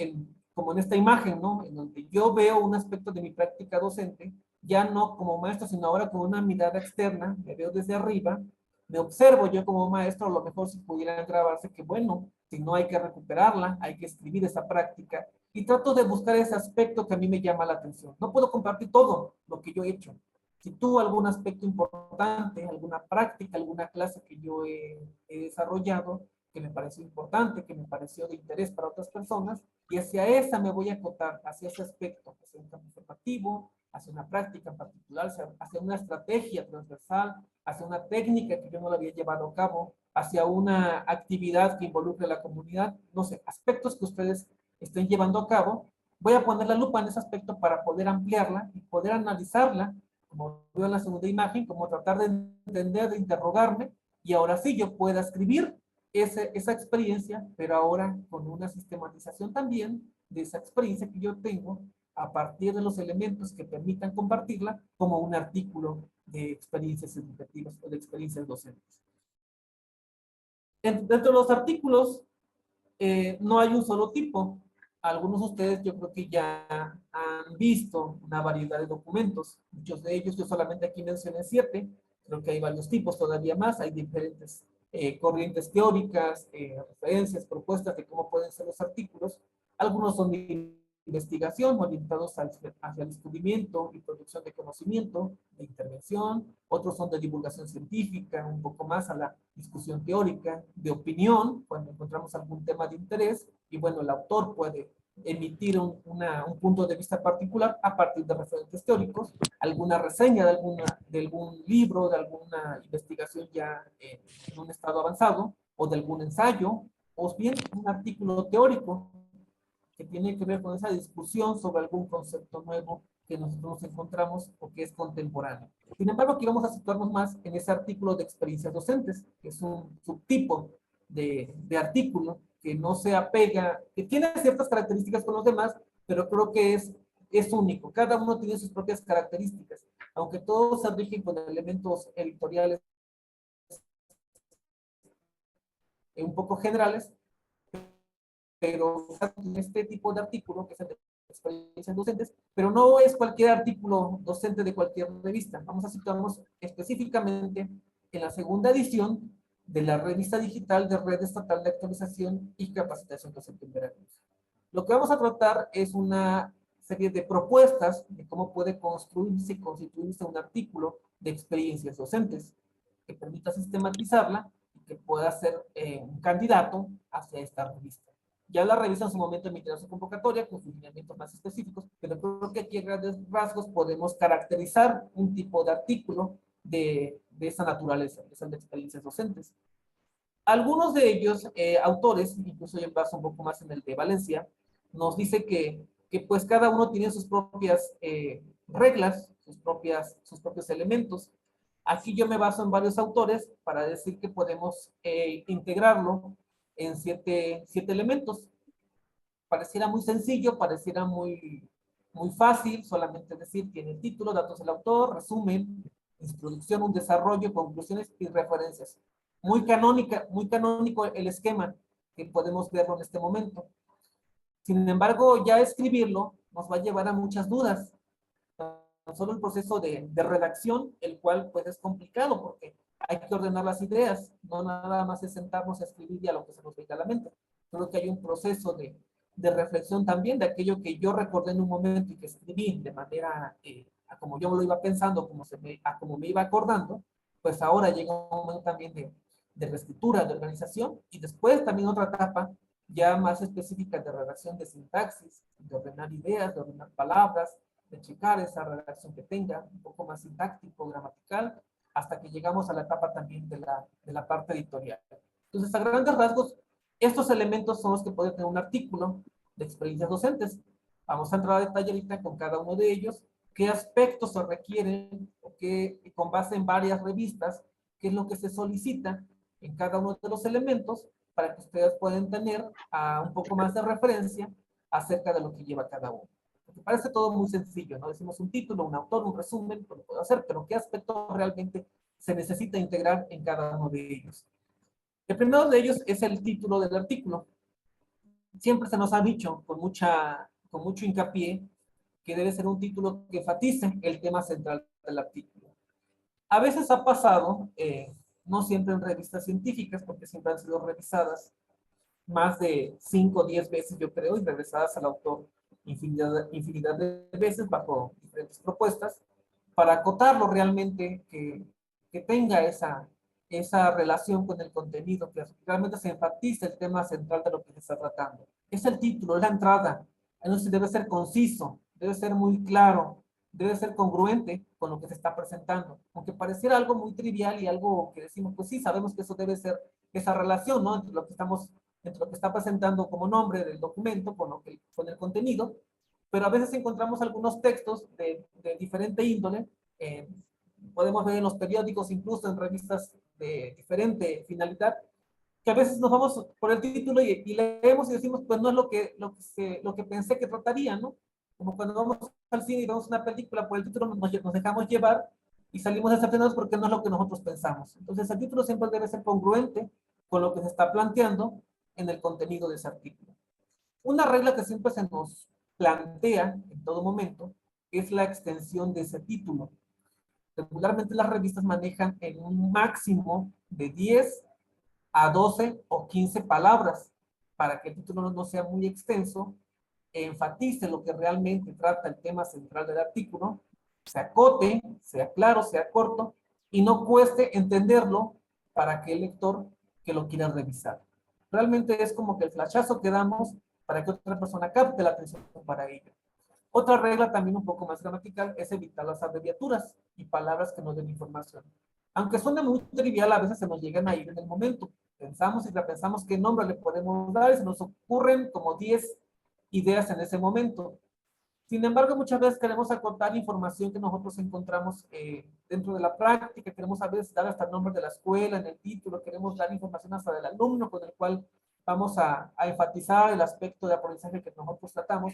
como en esta imagen, ¿no? En donde yo veo un aspecto de mi práctica docente, ya no como maestro, sino ahora con una mirada externa, me veo desde arriba, me observo yo como maestro, a lo mejor si pudiera grabarse, que bueno, si no hay que recuperarla, hay que escribir esa práctica, y trato de buscar ese aspecto que a mí me llama la atención. No puedo compartir todo lo que yo he hecho. Si tú algún aspecto importante, alguna práctica, alguna clase que yo he desarrollado, que me pareció importante, que me pareció de interés para otras personas, y hacia esa me voy a acotar, hacia ese aspecto, hacia un campo formativo, hacia una práctica en particular, hacia una estrategia transversal, hacia una técnica que yo no la había llevado a cabo, hacia una actividad que involucre a la comunidad, no sé, aspectos que ustedes estén llevando a cabo. Voy a poner la lupa en ese aspecto para poder ampliarla y poder analizarla, como veo en la segunda imagen, como tratar de entender, de interrogarme, y ahora sí yo pueda escribir esa experiencia, pero ahora con una sistematización también de esa experiencia que yo tengo a partir de los elementos que permitan compartirla como un artículo de experiencias educativas o de experiencias docentes. Dentro de los artículos no hay un solo tipo. Algunos de ustedes yo creo que ya han visto una variedad de documentos. Muchos de ellos, yo solamente aquí mencioné 7. Creo que hay varios tipos todavía más. Hay diferentes corrientes teóricas, referencias, propuestas de cómo pueden ser los artículos. Algunos son de investigación, orientados hacia el descubrimiento y producción de conocimiento, de intervención. Otros son de divulgación científica, un poco más a la discusión teórica, de opinión, cuando encontramos algún tema de interés, y bueno, el autor puede emitir un punto de vista particular a partir de referentes teóricos, alguna reseña de algún libro, de alguna investigación ya en un estado avanzado, o de algún ensayo, o bien un artículo teórico que tiene que ver con esa discusión sobre algún concepto nuevo que nosotros nos encontramos o que es contemporáneo. Sin embargo, aquí vamos a situarnos más en ese artículo de experiencias docentes, que es un subtipo de artículo que no se apega, que tiene ciertas características con los demás, pero creo que es único. Cada uno tiene sus propias características, aunque todos se rigen con elementos editoriales un poco generales, pero este tipo de artículo, que es el de experiencias docentes, pero no es cualquier artículo docente de cualquier revista. Vamos a situarnos específicamente en la segunda edición de la revista digital de Red Estatal de Actualización y Capacitación Docente en Veracruz. Lo que vamos a tratar es una serie de propuestas de cómo puede construirse y constituirse un artículo de experiencias docentes que permita sistematizarla y que pueda ser un candidato hacia esta revista. Ya la revista en su momento emitirá su convocatoria con sus lineamientos más específicos, pero creo que aquí a grandes rasgos podemos caracterizar un tipo de artículo de esa naturaleza, que son de experiencias docentes. Algunos de ellos, autores, incluso yo baso un poco más en el de Valencia, nos dice que pues cada uno tiene sus propias reglas, sus propios elementos. Aquí yo me baso en varios autores para decir que podemos integrarlo en siete elementos. Pareciera muy sencillo, pareciera muy fácil, solamente decir tiene título, datos del autor, resumen, introducción, un desarrollo, conclusiones y referencias. Muy canónico el esquema que podemos verlo en este momento. Sin embargo, ya escribirlo nos va a llevar a muchas dudas. No solo el proceso de redacción, el cual pues es complicado porque hay que ordenar las ideas, no nada más es sentarnos a escribir ya lo que se nos venga a la mente. Creo que hay un proceso de reflexión también de aquello que yo recordé en un momento y que escribí de manera a como yo lo iba pensando, como me iba acordando, pues ahora llega un momento también de reescritura, de organización, y después también otra etapa ya más específica de redacción de sintaxis, de ordenar ideas, de ordenar palabras, de checar esa redacción que tenga, un poco más sintáctico, gramatical, hasta que llegamos a la etapa también de la parte editorial. Entonces, a grandes rasgos, estos elementos son los que puede tener un artículo de experiencias docentes. Vamos a entrar a detalle ahorita con cada uno de ellos, qué aspectos se requieren, o qué, con base en varias revistas, qué es lo que se solicita en cada uno de los elementos, para que ustedes puedan tener un poco más de referencia acerca de lo que lleva cada uno. Porque parece todo muy sencillo, ¿no? Decimos un título, un autor, un resumen, lo puedo hacer, pero ¿qué aspecto realmente se necesita integrar en cada uno de ellos? El primero de ellos es el título del artículo. Siempre se nos ha dicho con mucho hincapié que debe ser un título que enfatice el tema central del artículo. A veces ha pasado, no siempre en revistas científicas, porque siempre han sido revisadas más de 5 o 10 veces, yo creo, y regresadas al autor infinidad de veces bajo diferentes propuestas, para acotarlo realmente, que tenga esa relación con el contenido, que realmente se enfatice el tema central de lo que se está tratando. Es el título, es la entrada. Entonces debe ser conciso, debe ser muy claro, debe ser congruente con lo que se está presentando. Aunque pareciera algo muy trivial y algo que decimos, pues sí, sabemos que eso debe ser esa relación, ¿no? Entre lo que está presentando como nombre del documento con el contenido, pero a veces encontramos algunos textos de diferente índole, eh, podemos ver en los periódicos, incluso en revistas de diferente finalidad, que a veces nos vamos por el título y leemos y decimos, pues no es lo que pensé que trataría, ¿no? Como cuando vamos al cine y vemos una película, por el título nos dejamos llevar y salimos decepcionados porque no es lo que nosotros pensamos. Entonces el título siempre debe ser congruente con lo que se está planteando en el contenido de ese artículo. Una regla que siempre se nos plantea en todo momento es la extensión de ese título. Regularmente las revistas manejan en un máximo de 10 a 12 o 15 palabras para que el título no sea muy extenso, enfatice lo que realmente trata el tema central del artículo, se acote, sea claro, sea corto, y no cueste entenderlo para que el lector que lo quiera revisar. Realmente es como que el flashazo que damos para que otra persona capte la atención para ello. Otra regla también un poco más gramatical es evitar las abreviaturas y palabras que no den información. Aunque suene muy trivial, a veces se nos llegan a ir en el momento. Pensamos y repensamos qué nombre le podemos dar y se nos ocurren como 10 ideas en ese momento. Sin embargo, muchas veces queremos acotar información que nosotros encontramos dentro de la práctica, queremos a veces dar hasta el nombre de la escuela en el título, queremos dar información hasta del alumno con el cual vamos a enfatizar el aspecto de aprendizaje que nosotros tratamos.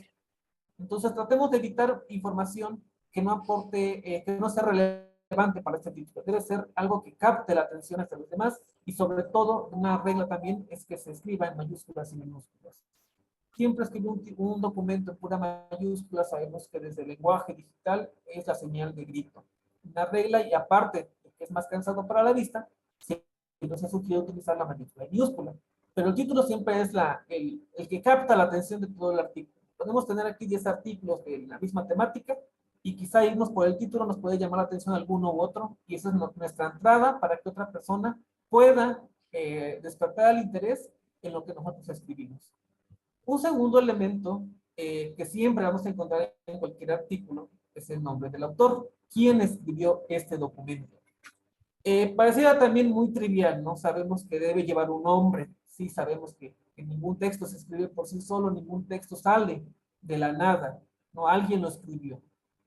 Entonces, tratemos de evitar información que no aporte, que no sea relevante para este título. Debe ser algo que capte la atención hacia los demás y sobre todo, una regla también es que se escriba en mayúsculas y minúsculas. Siempre escribir un documento en pura mayúscula, sabemos que desde el lenguaje digital es la señal de grito. Una regla, y aparte de que es más cansado para la vista, siempre se sugiere utilizar la mayúscula y minúscula. Pero el título siempre es el que capta la atención de todo el artículo. Podemos tener aquí 10 artículos de la misma temática y quizá irnos por el título nos puede llamar la atención alguno u otro, y esa es nuestra entrada para que otra persona pueda despertar el interés en lo que nosotros escribimos. Un segundo elemento que siempre vamos a encontrar en cualquier artículo es el nombre del autor. ¿Quién escribió este documento? Pareciera también muy trivial, ¿no? Sabemos que debe llevar un nombre. Sí, sabemos que ningún texto se escribe por sí solo, ningún texto sale de la nada, ¿no? Alguien lo escribió.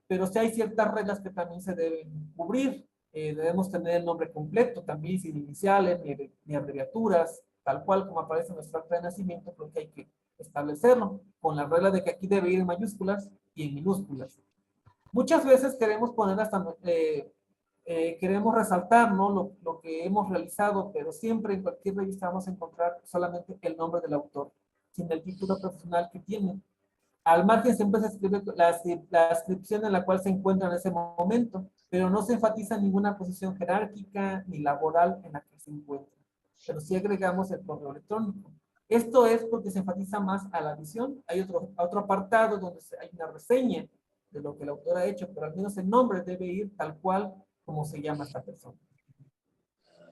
Pero sí hay ciertas reglas que también se deben cubrir. Debemos tener el nombre completo, también sin iniciales, ni abreviaturas, tal cual como aparece en nuestra acta de nacimiento, creo que hay que establecerlo, con la regla de que aquí debe ir en mayúsculas y en minúsculas. Muchas veces queremos poner queremos resaltar, ¿no? lo que hemos realizado, pero siempre en cualquier revista vamos a encontrar solamente el nombre del autor, sin el título profesional que tiene. Al margen siempre se escribe la descripción en la cual se encuentra en ese momento, pero no se enfatiza ninguna posición jerárquica ni laboral en la que se encuentra. Pero sí agregamos el correo electrónico. Esto es porque se enfatiza más a la visión. Hay otro apartado donde hay una reseña de lo que el autor ha hecho, pero al menos el nombre debe ir tal cual como se llama esta persona.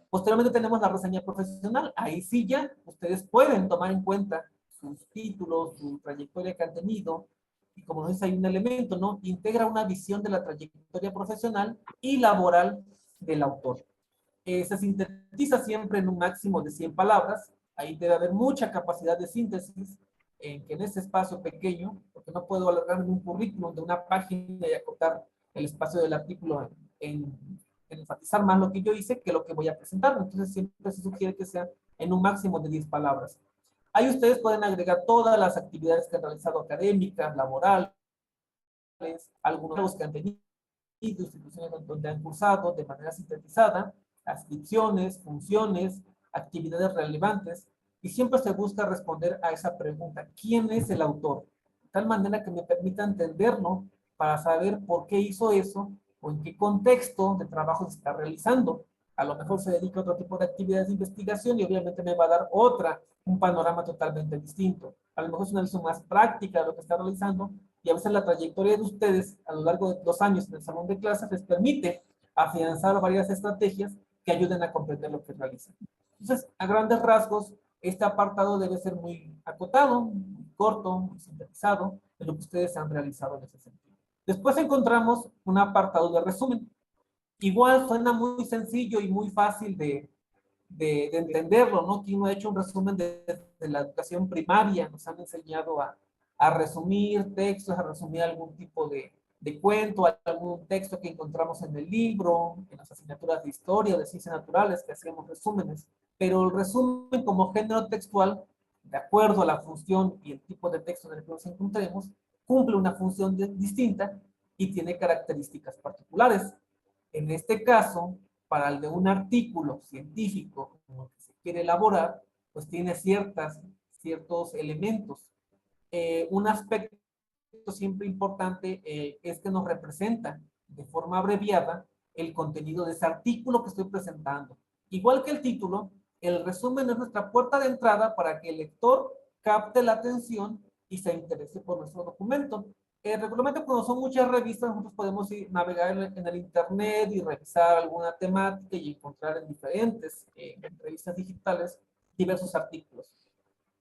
Posteriormente tenemos la reseña profesional. Ahí sí ya ustedes pueden tomar en cuenta sus títulos, su trayectoria que han tenido, y como nos dice, hay un elemento, ¿no? Integra una visión de la trayectoria profesional y laboral del autor. Se sintetiza siempre en un máximo de 100 palabras. Ahí debe haber mucha capacidad de síntesis que en ese espacio pequeño, porque no puedo alargarme en un currículum de una página y acotar el espacio del artículo en enfatizar más lo que yo hice que lo que voy a presentar. Entonces siempre se sugiere que sea en un máximo de 10 palabras. Ahí ustedes pueden agregar todas las actividades que han realizado académicas, laborales, algunos que han tenido, instituciones donde han cursado de manera sintetizada, adscripciones, funciones, actividades relevantes, y siempre se busca responder a esa pregunta: ¿quién es el autor? De tal manera que me permita entenderlo para saber por qué hizo eso o en qué contexto de trabajo se está realizando. A lo mejor se dedica a otro tipo de actividades de investigación y obviamente me va a dar un panorama totalmente distinto. A lo mejor es una visión más práctica de lo que está realizando, y a veces la trayectoria de ustedes a lo largo de 2 años en el salón de clases les permite afianzar varias estrategias que ayuden a comprender lo que realizan. Entonces, a grandes rasgos, este apartado debe ser muy acotado, muy corto, muy sintetizado de lo que ustedes han realizado en ese sentido. Después encontramos un apartado de resumen. Igual suena muy sencillo y muy fácil de entenderlo, ¿no? Quien no ha hecho un resumen de la educación primaria, nos han enseñado a resumir textos, a resumir algún tipo de cuento, algún texto que encontramos en el libro, en las asignaturas de historia, de ciencias naturales, que hacíamos resúmenes. Pero el resumen como género textual, de acuerdo a la función y el tipo de texto en el que nos encontremos, cumple una función distinta y tiene características particulares. En este caso, para el de un artículo científico como el que se quiere elaborar, pues tiene ciertos elementos. Un aspecto siempre importante es que nos representa de forma abreviada el contenido de ese artículo que estoy presentando. Igual que el título, el resumen es nuestra puerta de entrada para que el lector capte la atención y se interese por nuestro documento. Regularmente cuando son muchas revistas, nosotros podemos navegar en el internet y revisar alguna temática y encontrar en diferentes revistas digitales diversos artículos.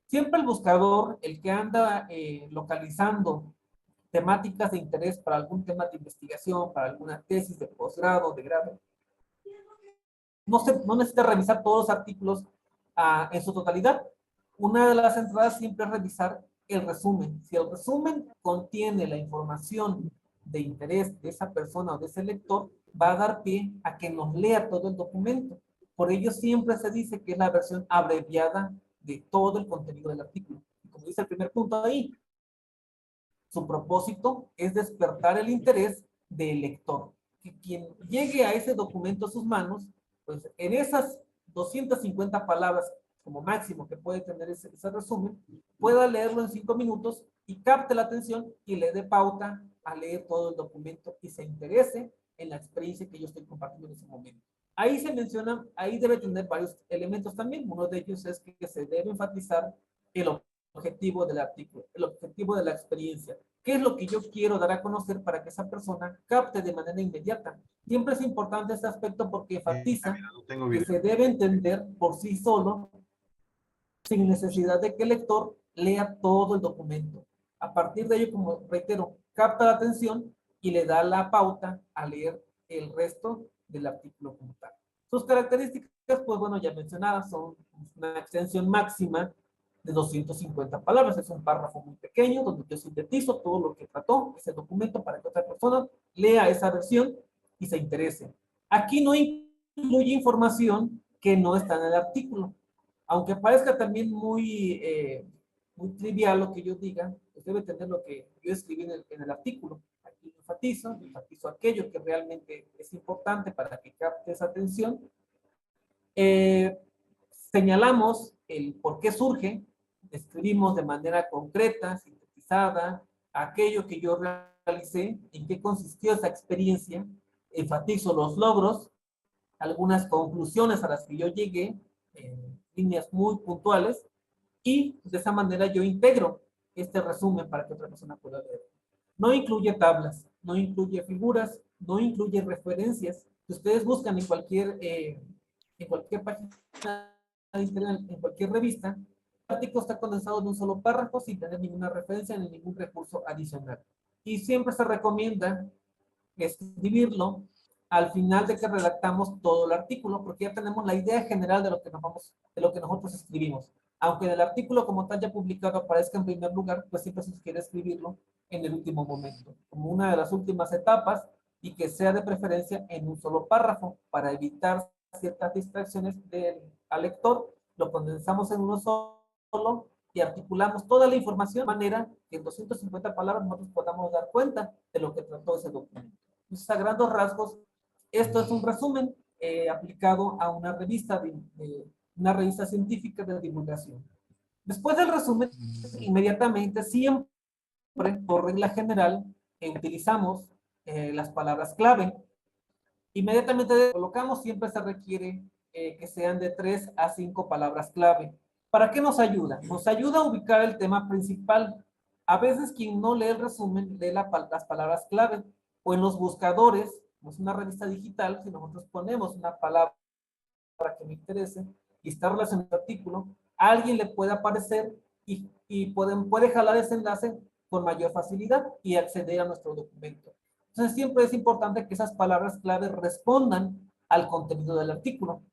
Siempre el buscador, el que anda localizando temáticas de interés para algún tema de investigación, para alguna tesis de posgrado, de grado, no necesita revisar todos los artículos en su totalidad. Una de las entradas siempre es revisar el resumen. Si el resumen contiene la información de interés de esa persona o de ese lector, va a dar pie a que nos lea todo el documento. Por ello siempre se dice que es la versión abreviada de todo el contenido del artículo. Como dice el primer punto ahí, su propósito es despertar el interés del lector. Que quien llegue a ese documento a sus manos, pues en esas 250 palabras como máximo que puede tener ese resumen, pueda leerlo en 5 minutos y capte la atención y le dé pauta a leer todo el documento y se interese en la experiencia que yo estoy compartiendo en ese momento. Ahí se menciona, ahí debe tener varios elementos también. Uno de ellos es que se debe enfatizar el objetivo del artículo, el objetivo de la experiencia. ¿Qué es lo que yo quiero dar a conocer para que esa persona capte de manera inmediata? Siempre es importante este aspecto porque enfatiza que se debe entender por sí solo sin necesidad de que el lector lea todo el documento. A partir de ello, como reitero, capta la atención y le da la pauta a leer el resto del artículo como tal. Sus características, pues bueno, ya mencionadas, son una extensión máxima de 250 palabras. Es un párrafo muy pequeño donde yo sintetizo todo lo que trató ese documento para que otra persona lea esa versión y se interese. Aquí no incluye información que no está en el artículo. Aunque parezca también muy trivial lo que yo diga, pues debe tener lo que yo escribí en el artículo. Aquí enfatizo aquello que realmente es importante para que capte esa atención. Señalamos el por qué surge, escribimos de manera concreta, sintetizada, aquello que yo realicé, en qué consistió esa experiencia, enfatizo los logros, algunas conclusiones a las que yo llegué, líneas muy puntuales, y de esa manera yo integro este resumen para que otra persona pueda leer. No incluye tablas, no incluye figuras, no incluye referencias. Si ustedes buscan en cualquier página de internet, en cualquier revista, el artículo está condensado en un solo párrafo sin tener ninguna referencia ni ningún recurso adicional. Y siempre se recomienda escribirlo al final de que redactamos todo el artículo, porque ya tenemos la idea general de lo que nosotros escribimos. Aunque en el artículo como tal ya publicado aparezca en primer lugar, pues siempre se quiere escribirlo en el último momento, como una de las últimas etapas, y que sea de preferencia en un solo párrafo, para evitar ciertas distracciones al lector. Lo condensamos en uno solo y articulamos toda la información de manera que en 250 palabras nosotros podamos dar cuenta de lo que trató ese documento. Entonces, a grandes rasgos, esto es un resumen aplicado a una revista científica de divulgación. Después del resumen, inmediatamente, siempre, por regla general, utilizamos las palabras clave. Inmediatamente colocamos, siempre se requiere que sean de 3 a 5 palabras clave. ¿Para qué nos ayuda? Nos ayuda a ubicar el tema principal. A veces quien no lee el resumen lee las palabras clave, o en los buscadores, como es una revista digital, si nosotros ponemos una palabra que me interese y está relacionado al artículo, a alguien le puede aparecer y puede jalar ese enlace con mayor facilidad y acceder a nuestro documento. Entonces siempre es importante que esas palabras clave respondan al contenido del artículo.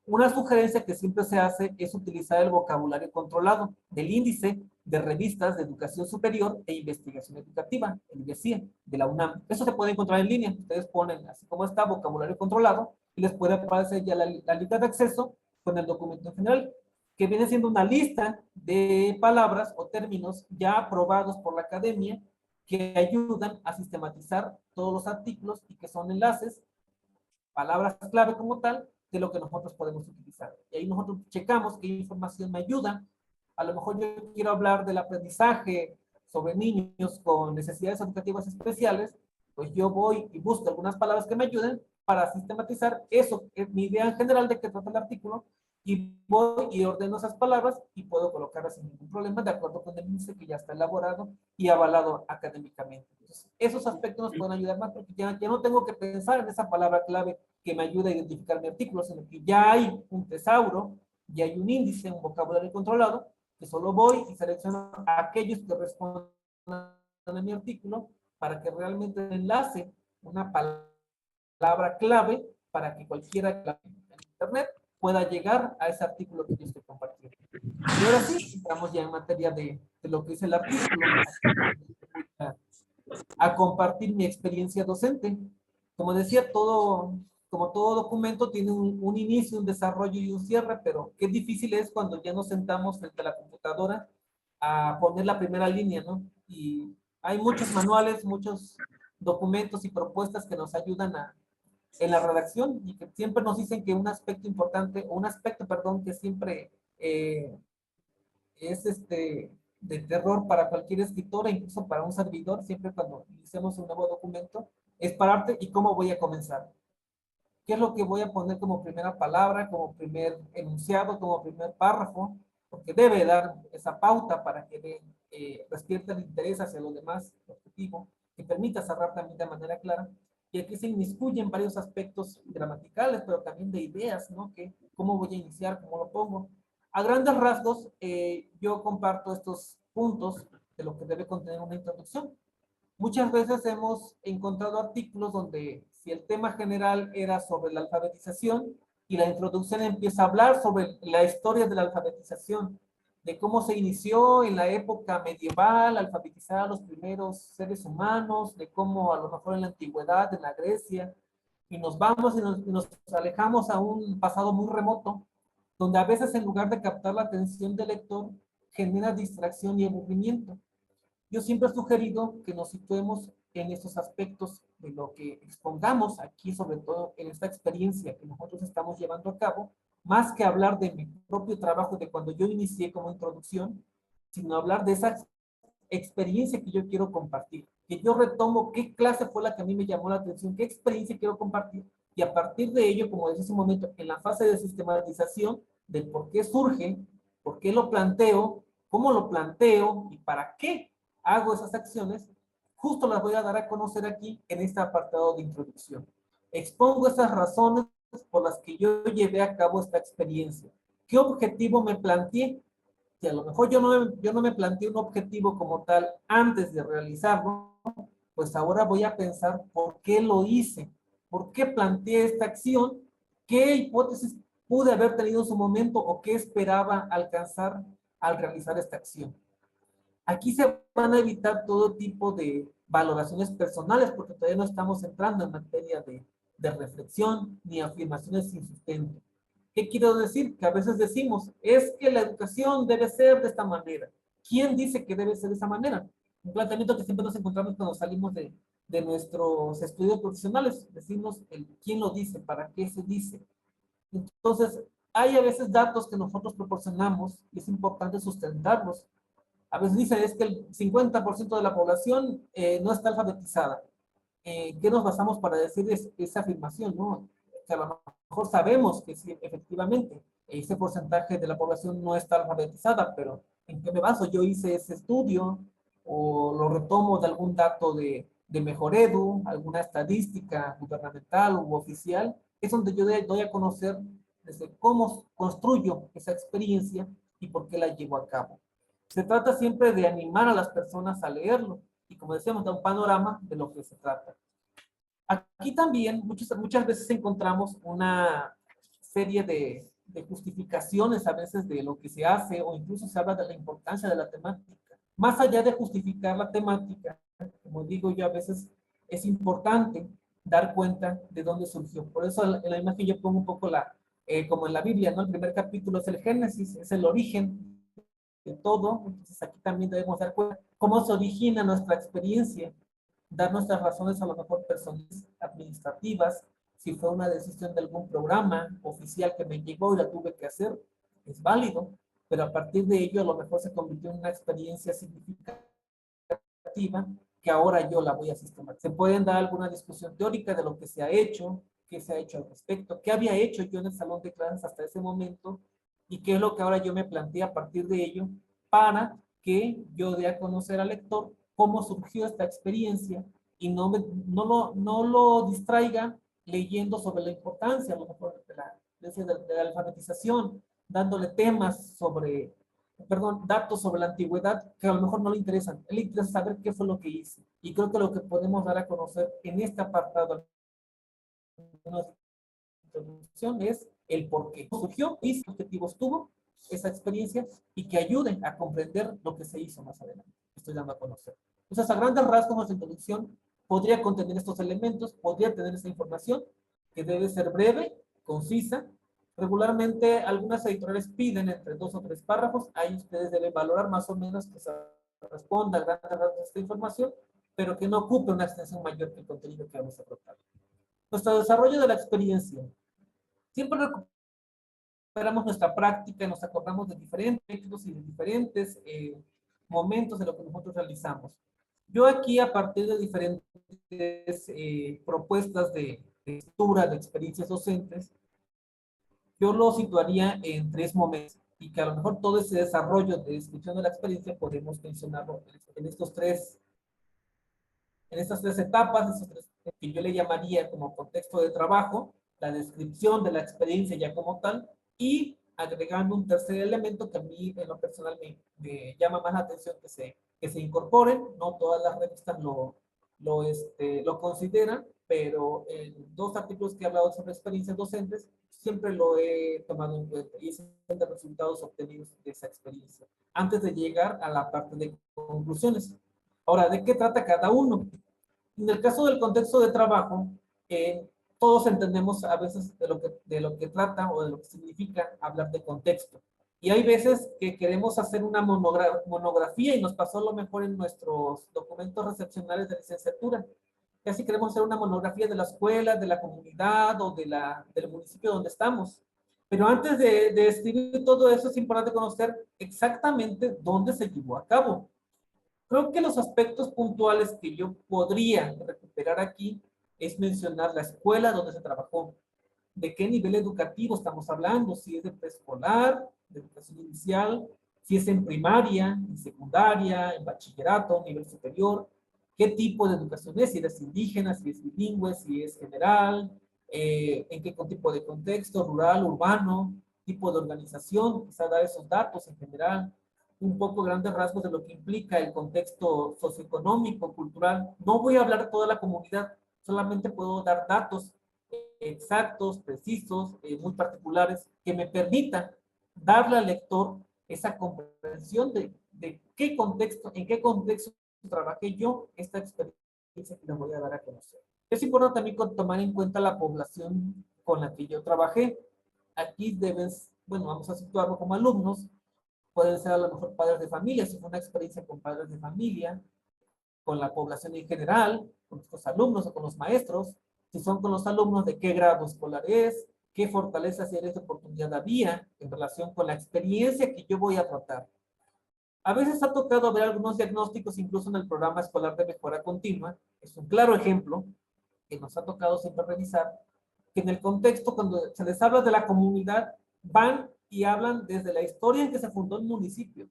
Una sugerencia que siempre se hace es utilizar el vocabulario controlado del índice de revistas de educación superior e investigación educativa, el IBESIE, de la UNAM. Eso se puede encontrar en línea. Ustedes ponen así como está, vocabulario controlado, y les puede aparecer ya la lista de acceso con el documento en general, que viene siendo una lista de palabras o términos ya aprobados por la academia que ayudan a sistematizar todos los artículos y que son enlaces, palabras clave como tal, de lo que nosotros podemos utilizar. Y ahí nosotros checamos qué información me ayuda. A lo mejor yo quiero hablar del aprendizaje sobre niños con necesidades educativas especiales, pues yo voy y busco algunas palabras que me ayuden para sistematizar eso, es mi idea en general de qué trata el artículo, y voy y ordeno esas palabras y puedo colocarlas sin ningún problema de acuerdo con el índice que ya está elaborado y avalado académicamente. Entonces, esos aspectos nos pueden ayudar más porque ya no tengo que pensar en esa palabra clave que me ayuda a identificar mi artículo, sino que ya hay un tesauro, ya hay un índice, un vocabulario controlado, que solo voy y selecciono aquellos que respondan a mi artículo para que realmente enlace una palabra clave para que cualquiera en internet pueda llegar a ese artículo que yo estoy compartiendo. Y ahora sí, entramos ya en materia de lo que es el artículo. A compartir mi experiencia docente. Como decía, como todo documento tiene un inicio, un desarrollo y un cierre, pero qué difícil es cuando ya nos sentamos frente a la computadora a poner la primera línea, ¿no? Y hay muchos manuales, muchos documentos y propuestas que nos ayudan en la redacción y que siempre nos dicen que un aspecto importante, o un aspecto, perdón, que siempre es de terror para cualquier escritor e incluso para un servidor, siempre cuando iniciamos un nuevo documento, es pararte y cómo voy a comenzar. ¿Qué es lo que voy a poner como primera palabra, como primer enunciado, como primer párrafo? Porque debe dar esa pauta para que despierte el interés hacia lo demás, el objetivo, que permita cerrar también de manera clara. Y aquí se inmiscuyen varios aspectos gramaticales, pero también de ideas, ¿no? Que, ¿cómo voy a iniciar? ¿Cómo lo pongo? A grandes rasgos, yo comparto estos puntos de lo que debe contener una introducción. Muchas veces hemos encontrado artículos donde si el tema general era sobre la alfabetización y la introducción empieza a hablar sobre la historia de la alfabetización, de cómo se inició en la época medieval, alfabetizar a los primeros seres humanos, de cómo a lo mejor en la antigüedad, en la Grecia, y nos vamos y nos alejamos a un pasado muy remoto, donde a veces en lugar de captar la atención del lector, genera distracción y aburrimiento. Yo siempre he sugerido que nos situemos en estos aspectos de lo que expongamos aquí, sobre todo en esta experiencia que nosotros estamos llevando a cabo, más que hablar de mi propio trabajo de cuando yo inicié como introducción, sino hablar de esa experiencia que yo quiero compartir, que yo retomo qué clase fue la que a mí me llamó la atención, qué experiencia quiero compartir, y a partir de ello, como decía hace un momento, en la fase de sistematización de por qué surge, por qué lo planteo, cómo lo planteo y para qué hago esas acciones, justo las voy a dar a conocer aquí en este apartado de introducción. Expongo esas razones por las que yo llevé a cabo esta experiencia. ¿Qué objetivo me planteé? Si a lo mejor yo no me planteé un objetivo como tal antes de realizarlo, pues ahora voy a pensar por qué lo hice, por qué planteé esta acción, qué hipótesis pude haber tenido en su momento o qué esperaba alcanzar al realizar esta acción. Aquí se van a evitar todo tipo de valoraciones personales porque todavía no estamos entrando en materia de reflexión ni afirmaciones sin sustento. ¿Qué quiero decir? Que a veces decimos, es que la educación debe ser de esta manera. ¿Quién dice que debe ser de esa manera? Un planteamiento que siempre nos encontramos cuando salimos de nuestros estudios profesionales. Decimos el quién lo dice, para qué se dice. Entonces, hay a veces datos que nosotros proporcionamos y es importante sustentarlos. A veces dicen es que el 50% de la población no está alfabetizada. ¿Qué nos basamos para decir esa afirmación? ¿No? Que a lo mejor sabemos que sí, efectivamente, ese porcentaje de la población no está alfabetizada, pero ¿en qué me baso? Yo hice ese estudio o lo retomo de algún dato de Mejoredu, alguna estadística gubernamental u oficial. Es donde yo doy a conocer desde cómo construyo esa experiencia y por qué la llevo a cabo. Se trata siempre de animar a las personas a leerlo y como decíamos, da un panorama de lo que se trata. Aquí también muchas veces encontramos una serie de justificaciones a veces de lo que se hace, o incluso se habla de la importancia de la temática. Más allá de justificar la temática, como digo yo, a veces es importante dar cuenta de dónde surgió. Por eso en la imagen yo pongo un poco como en la Biblia, ¿no? El primer capítulo es el Génesis, es el origen de todo. Entonces aquí también debemos dar cuenta cómo se origina nuestra experiencia, dar nuestras razones a lo mejor personales, administrativas, si fue una decisión de algún programa oficial que me llegó y la tuve que hacer, es válido, pero a partir de ello a lo mejor se convirtió en una experiencia significativa que ahora yo la voy a sistematizar. Se pueden dar alguna discusión teórica de lo que se ha hecho, qué se ha hecho al respecto, qué había hecho yo en el salón de clases hasta ese momento y qué es lo que ahora yo me planteé a partir de ello para que yo dé a conocer al lector cómo surgió esta experiencia y no lo distraiga leyendo sobre la importancia a lo mejor de la alfabetización, dándole temas sobre, perdón, datos sobre la antigüedad que a lo mejor no le interesan. Él le interesa saber qué fue lo que hice. Y creo que lo que podemos dar a conocer en este apartado de introducción es el por qué surgió y qué objetivos tuvo esa experiencia y que ayuden a comprender lo que se hizo más adelante. Estoy dando a conocer. Entonces, a grandes rasgos, nuestra introducción podría contener estos elementos, podría tener esta información que debe ser breve, concisa. Regularmente, algunas editoriales piden entre 2 o 3 párrafos. Ahí ustedes deben valorar más o menos que se responda a grandes rasgos de esta información, pero que no ocupe una extensión mayor que el contenido que vamos a tratar. Nuestro desarrollo de la experiencia. Siempre recuperamos nuestra práctica, nos acordamos de diferentes hechos y de diferentes momentos de lo que nosotros realizamos. Yo aquí, a partir de diferentes propuestas de lectura, de experiencias docentes, yo lo situaría en 3 momentos y que a lo mejor todo ese desarrollo de descripción de la experiencia podemos mencionarlo en estas 3 etapas, que yo le llamaría como contexto de trabajo, la descripción de la experiencia ya como tal, y agregando un tercer elemento que a mí en lo personal me llama más la atención que se incorporen. No todas las revistas lo consideran, pero en 2 artículos que he hablado sobre experiencias docentes, siempre lo he tomado en cuenta, y es el de resultados obtenidos de esa experiencia, antes de llegar a la parte de conclusiones. Ahora, ¿de qué trata cada uno? En el caso del contexto de trabajo, todos entendemos a veces de lo que trata o de lo que significa hablar de contexto. Y hay veces que queremos hacer una monografía y nos pasó a lo mejor en nuestros documentos recepcionales de licenciatura. Casi queremos hacer una monografía de la escuela, de la comunidad o del municipio donde estamos. Pero antes de escribir todo eso es importante conocer exactamente dónde se llevó a cabo. Creo que los aspectos puntuales que yo podría recuperar aquí es mencionar la escuela donde se trabajó, de qué nivel educativo estamos hablando, si es de preescolar, de educación inicial, si es en primaria, en secundaria, en bachillerato, nivel superior, qué tipo de educación es, si es indígena, si es bilingüe, si es general, en qué tipo de contexto, rural, urbano, tipo de organización, quizá dar esos datos en general, un poco grandes rasgos de lo que implica el contexto socioeconómico, cultural. No voy a hablar de toda la comunidad, solamente puedo dar datos exactos, precisos, muy particulares, que me permitan darle al lector esa comprensión de qué contexto, en qué contexto trabajé yo esta experiencia que le voy a dar a conocer. Es importante también tomar en cuenta la población con la que yo trabajé. Aquí debes, bueno, vamos a situarlo como alumnos, pueden ser a lo mejor padres de familia, si fue una experiencia con padres de familia, con la población en general, con los alumnos o con los maestros, si son con los alumnos, de qué grado escolar es, qué fortalezas y áreas de oportunidad había en relación con la experiencia que yo voy a tratar. A veces ha tocado ver algunos diagnósticos, incluso en el programa escolar de mejora continua, es un claro ejemplo que nos ha tocado siempre revisar, que en el contexto, cuando se les habla de la comunidad, van y hablan desde la historia en que se fundó el municipio.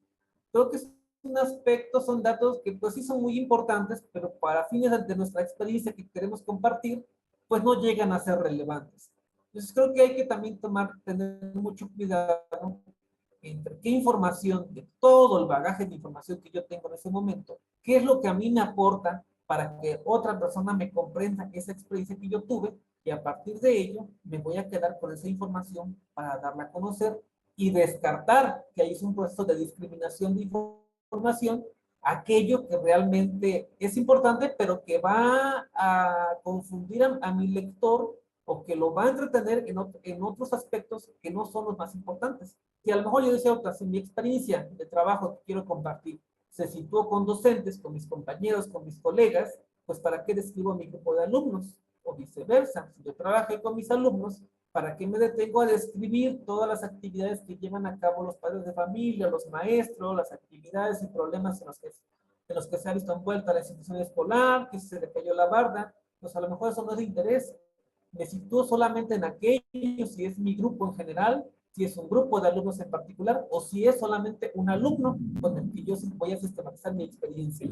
Creo que es un aspecto, son datos que pues sí son muy importantes, pero para fines de nuestra experiencia que queremos compartir, pues no llegan a ser relevantes. Entonces creo que hay que también tener mucho cuidado entre qué información, de todo el bagaje de información que yo tengo en ese momento, qué es lo que a mí me aporta para que otra persona me comprenda esa experiencia que yo tuve y a partir de ello me voy a quedar con esa información para darla a conocer y descartar que ahí es un proceso de discriminación de información, aquello que realmente es importante, pero que va a confundir a mi lector o que lo va a entretener en otros aspectos que no son los más importantes. Si a lo mejor yo decía otra, si mi experiencia de trabajo que quiero compartir se sitúo con docentes, con mis compañeros, con mis colegas, pues ¿para qué describo a mi grupo de alumnos? O viceversa, si yo trabajé con mis alumnos, ¿para qué me detengo a describir todas las actividades que llevan a cabo los padres de familia, los maestros, las actividades y problemas en los que se ha visto envuelta la institución escolar, que se le cayó la barda? Pues a lo mejor eso no es de interés. Me sitúo solamente en aquello, si es mi grupo en general, si es un grupo de alumnos en particular, o si es solamente un alumno con el que yo voy a sistematizar mi experiencia.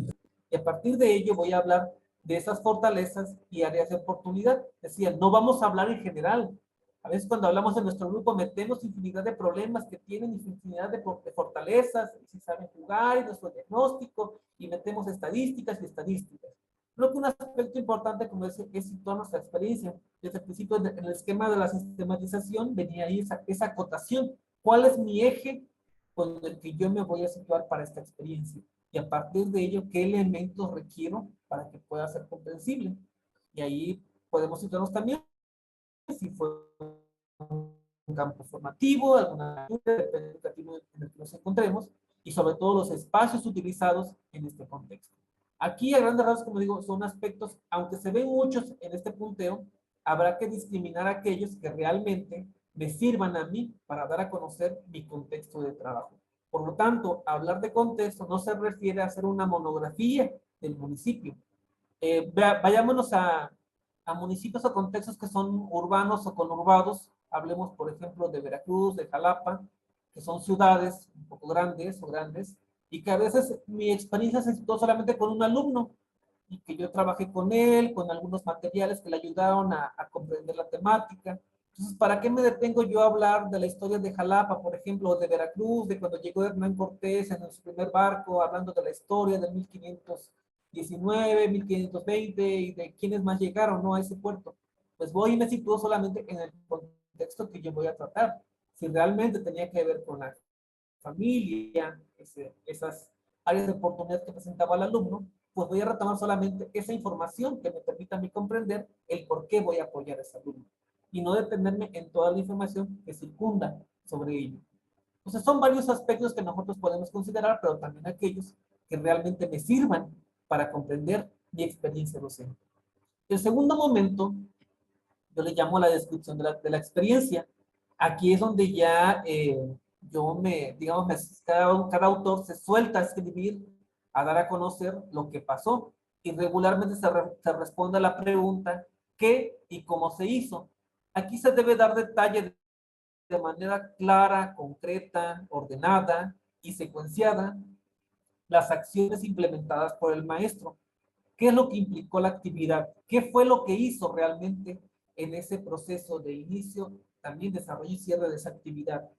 Y a partir de ello voy a hablar de esas fortalezas y áreas de oportunidad. Decía, no vamos a hablar en general. A veces cuando hablamos en nuestro grupo metemos infinidad de problemas que tienen, infinidad de fortalezas, si saben jugar, y nuestro diagnóstico, y metemos estadísticas y estadísticas. Creo que un aspecto importante, como decía, es situar nuestra experiencia. Desde el principio, en el esquema de la sistematización, venía ahí esa acotación. ¿Cuál es mi eje con el que yo me voy a situar para esta experiencia? Y a partir de ello, ¿qué elementos requiero para que pueda ser comprensible? Y ahí podemos situarnos también si fue un campo formativo, alguna educativo en el que nos encontremos, y sobre todo los espacios utilizados en este contexto. Aquí, a grandes rasgos, como digo, son aspectos, aunque se ven muchos en este punteo, habrá que discriminar aquellos que realmente me sirvan a mí para dar a conocer mi contexto de trabajo. Por lo tanto, hablar de contexto no se refiere a hacer una monografía del municipio. Vayámonos a municipios o contextos que son urbanos o conurbados. Hablemos, por ejemplo, de Veracruz, de Jalapa, que son ciudades un poco grandes o grandes, y que a veces mi experiencia se situó solamente con un alumno, y que yo trabajé con él, con algunos materiales que le ayudaron a comprender la temática. Entonces, ¿para qué me detengo yo a hablar de la historia de Jalapa, por ejemplo, o de Veracruz, de cuando llegó Hernán Cortés en su primer barco, hablando de la historia del 1519, 1520 y de quiénes más llegaron, ¿no?, a ese puerto? Pues voy y me sitúo solamente en el contexto que yo voy a tratar. Si realmente tenía que ver con la familia, esas áreas de oportunidad que presentaba el alumno, pues voy a retomar solamente esa información que me permita a mí comprender el por qué voy a apoyar a ese alumno y no detenerme en toda la información que circunda sobre ello. Entonces son varios aspectos que nosotros podemos considerar, pero también aquellos que realmente me sirvan para comprender mi experiencia docente. El segundo momento, yo le llamo la descripción de la experiencia. Aquí es donde ya digamos, cada autor se suelta a escribir, a dar a conocer lo que pasó. Y regularmente se responde a la pregunta ¿qué y cómo se hizo? Aquí se debe dar detalle de manera clara, concreta, ordenada y secuenciada las acciones implementadas por el maestro. ¿Qué es lo que implicó la actividad? ¿Qué fue lo que hizo realmente en ese proceso de inicio, también desarrollo y cierre de esa actividad?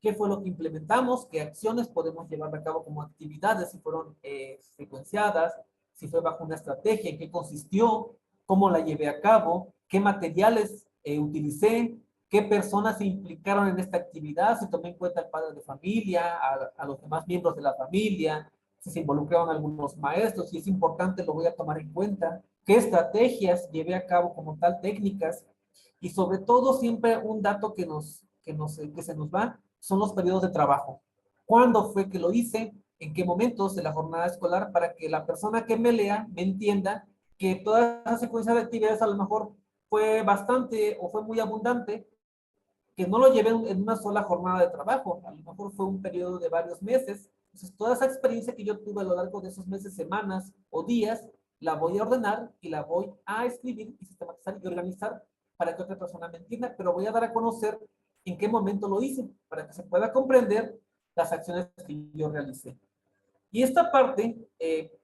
¿Qué fue lo que implementamos? ¿Qué acciones podemos llevar a cabo como actividades? Si fueron secuenciadas, si fue bajo una estrategia, en qué consistió, cómo la llevé a cabo, qué materiales utilicé, qué personas se implicaron en esta actividad, si tomé en cuenta al padre de familia, a los demás miembros de la familia, si se involucraron algunos maestros, si es importante lo voy a tomar en cuenta, qué estrategias llevé a cabo como tal, técnicas, y sobre todo siempre un dato que se nos va son los periodos de trabajo. ¿Cuándo fue que lo hice? ¿En qué momentos de la jornada escolar? Para que la persona que me lea me entienda que toda esa secuencia de actividades a lo mejor fue bastante o fue muy abundante, que no lo llevé en una sola jornada de trabajo, a lo mejor fue un periodo de varios meses. Entonces, toda esa experiencia que yo tuve a lo largo de esos meses, semanas o días, la voy a ordenar y la voy a escribir y sistematizar y organizar para que otra persona me entienda, pero voy a dar a conocer en qué momento lo hice, para que se pueda comprender las acciones que yo realicé. Y esta parte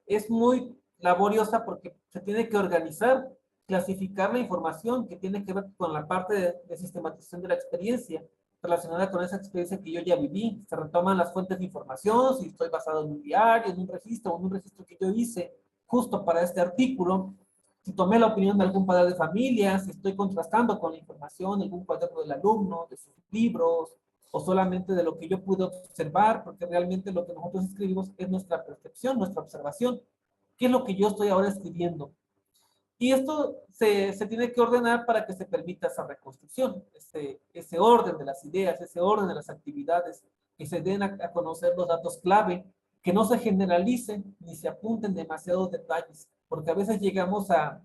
es muy laboriosa porque se tiene que organizar, clasificar la información que tiene que ver con la parte de sistematización de la experiencia relacionada con esa experiencia que yo ya viví. Se retoman las fuentes de información, si estoy basado en un diario, en un registro o en un registro que yo hice justo para este artículo, si tomé la opinión de algún padre de familia, si estoy contrastando con la información de algún cuaderno del alumno, de sus libros, o solamente de lo que yo pude observar, porque realmente lo que nosotros escribimos es nuestra percepción, nuestra observación. ¿Qué es lo que yo estoy ahora escribiendo? Y esto se tiene que ordenar para que se permita esa reconstrucción, ese orden de las ideas, ese orden de las actividades, que se den a conocer los datos clave, que no se generalicen ni se apunten demasiados detalles, porque a veces llegamos a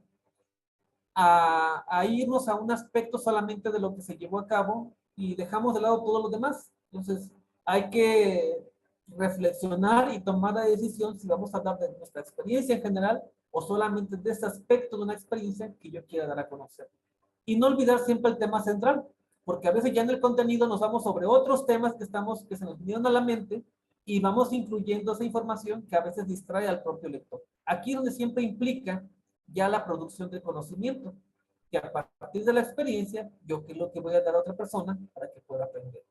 irnos a un aspecto solamente de lo que se llevó a cabo y dejamos de lado todo lo demás. Entonces, hay que reflexionar y tomar la decisión si vamos a hablar de nuestra experiencia en general o solamente de ese aspecto de una experiencia que yo quiera dar a conocer. Y no olvidar siempre el tema central, porque a veces ya en el contenido nos vamos sobre otros temas que se nos vinieron a la mente y vamos incluyendo esa información que a veces distrae al propio lector. Aquí es donde siempre implica ya la producción de conocimiento, que a partir de la experiencia, yo qué es lo que voy a dar a otra persona para que pueda aprender.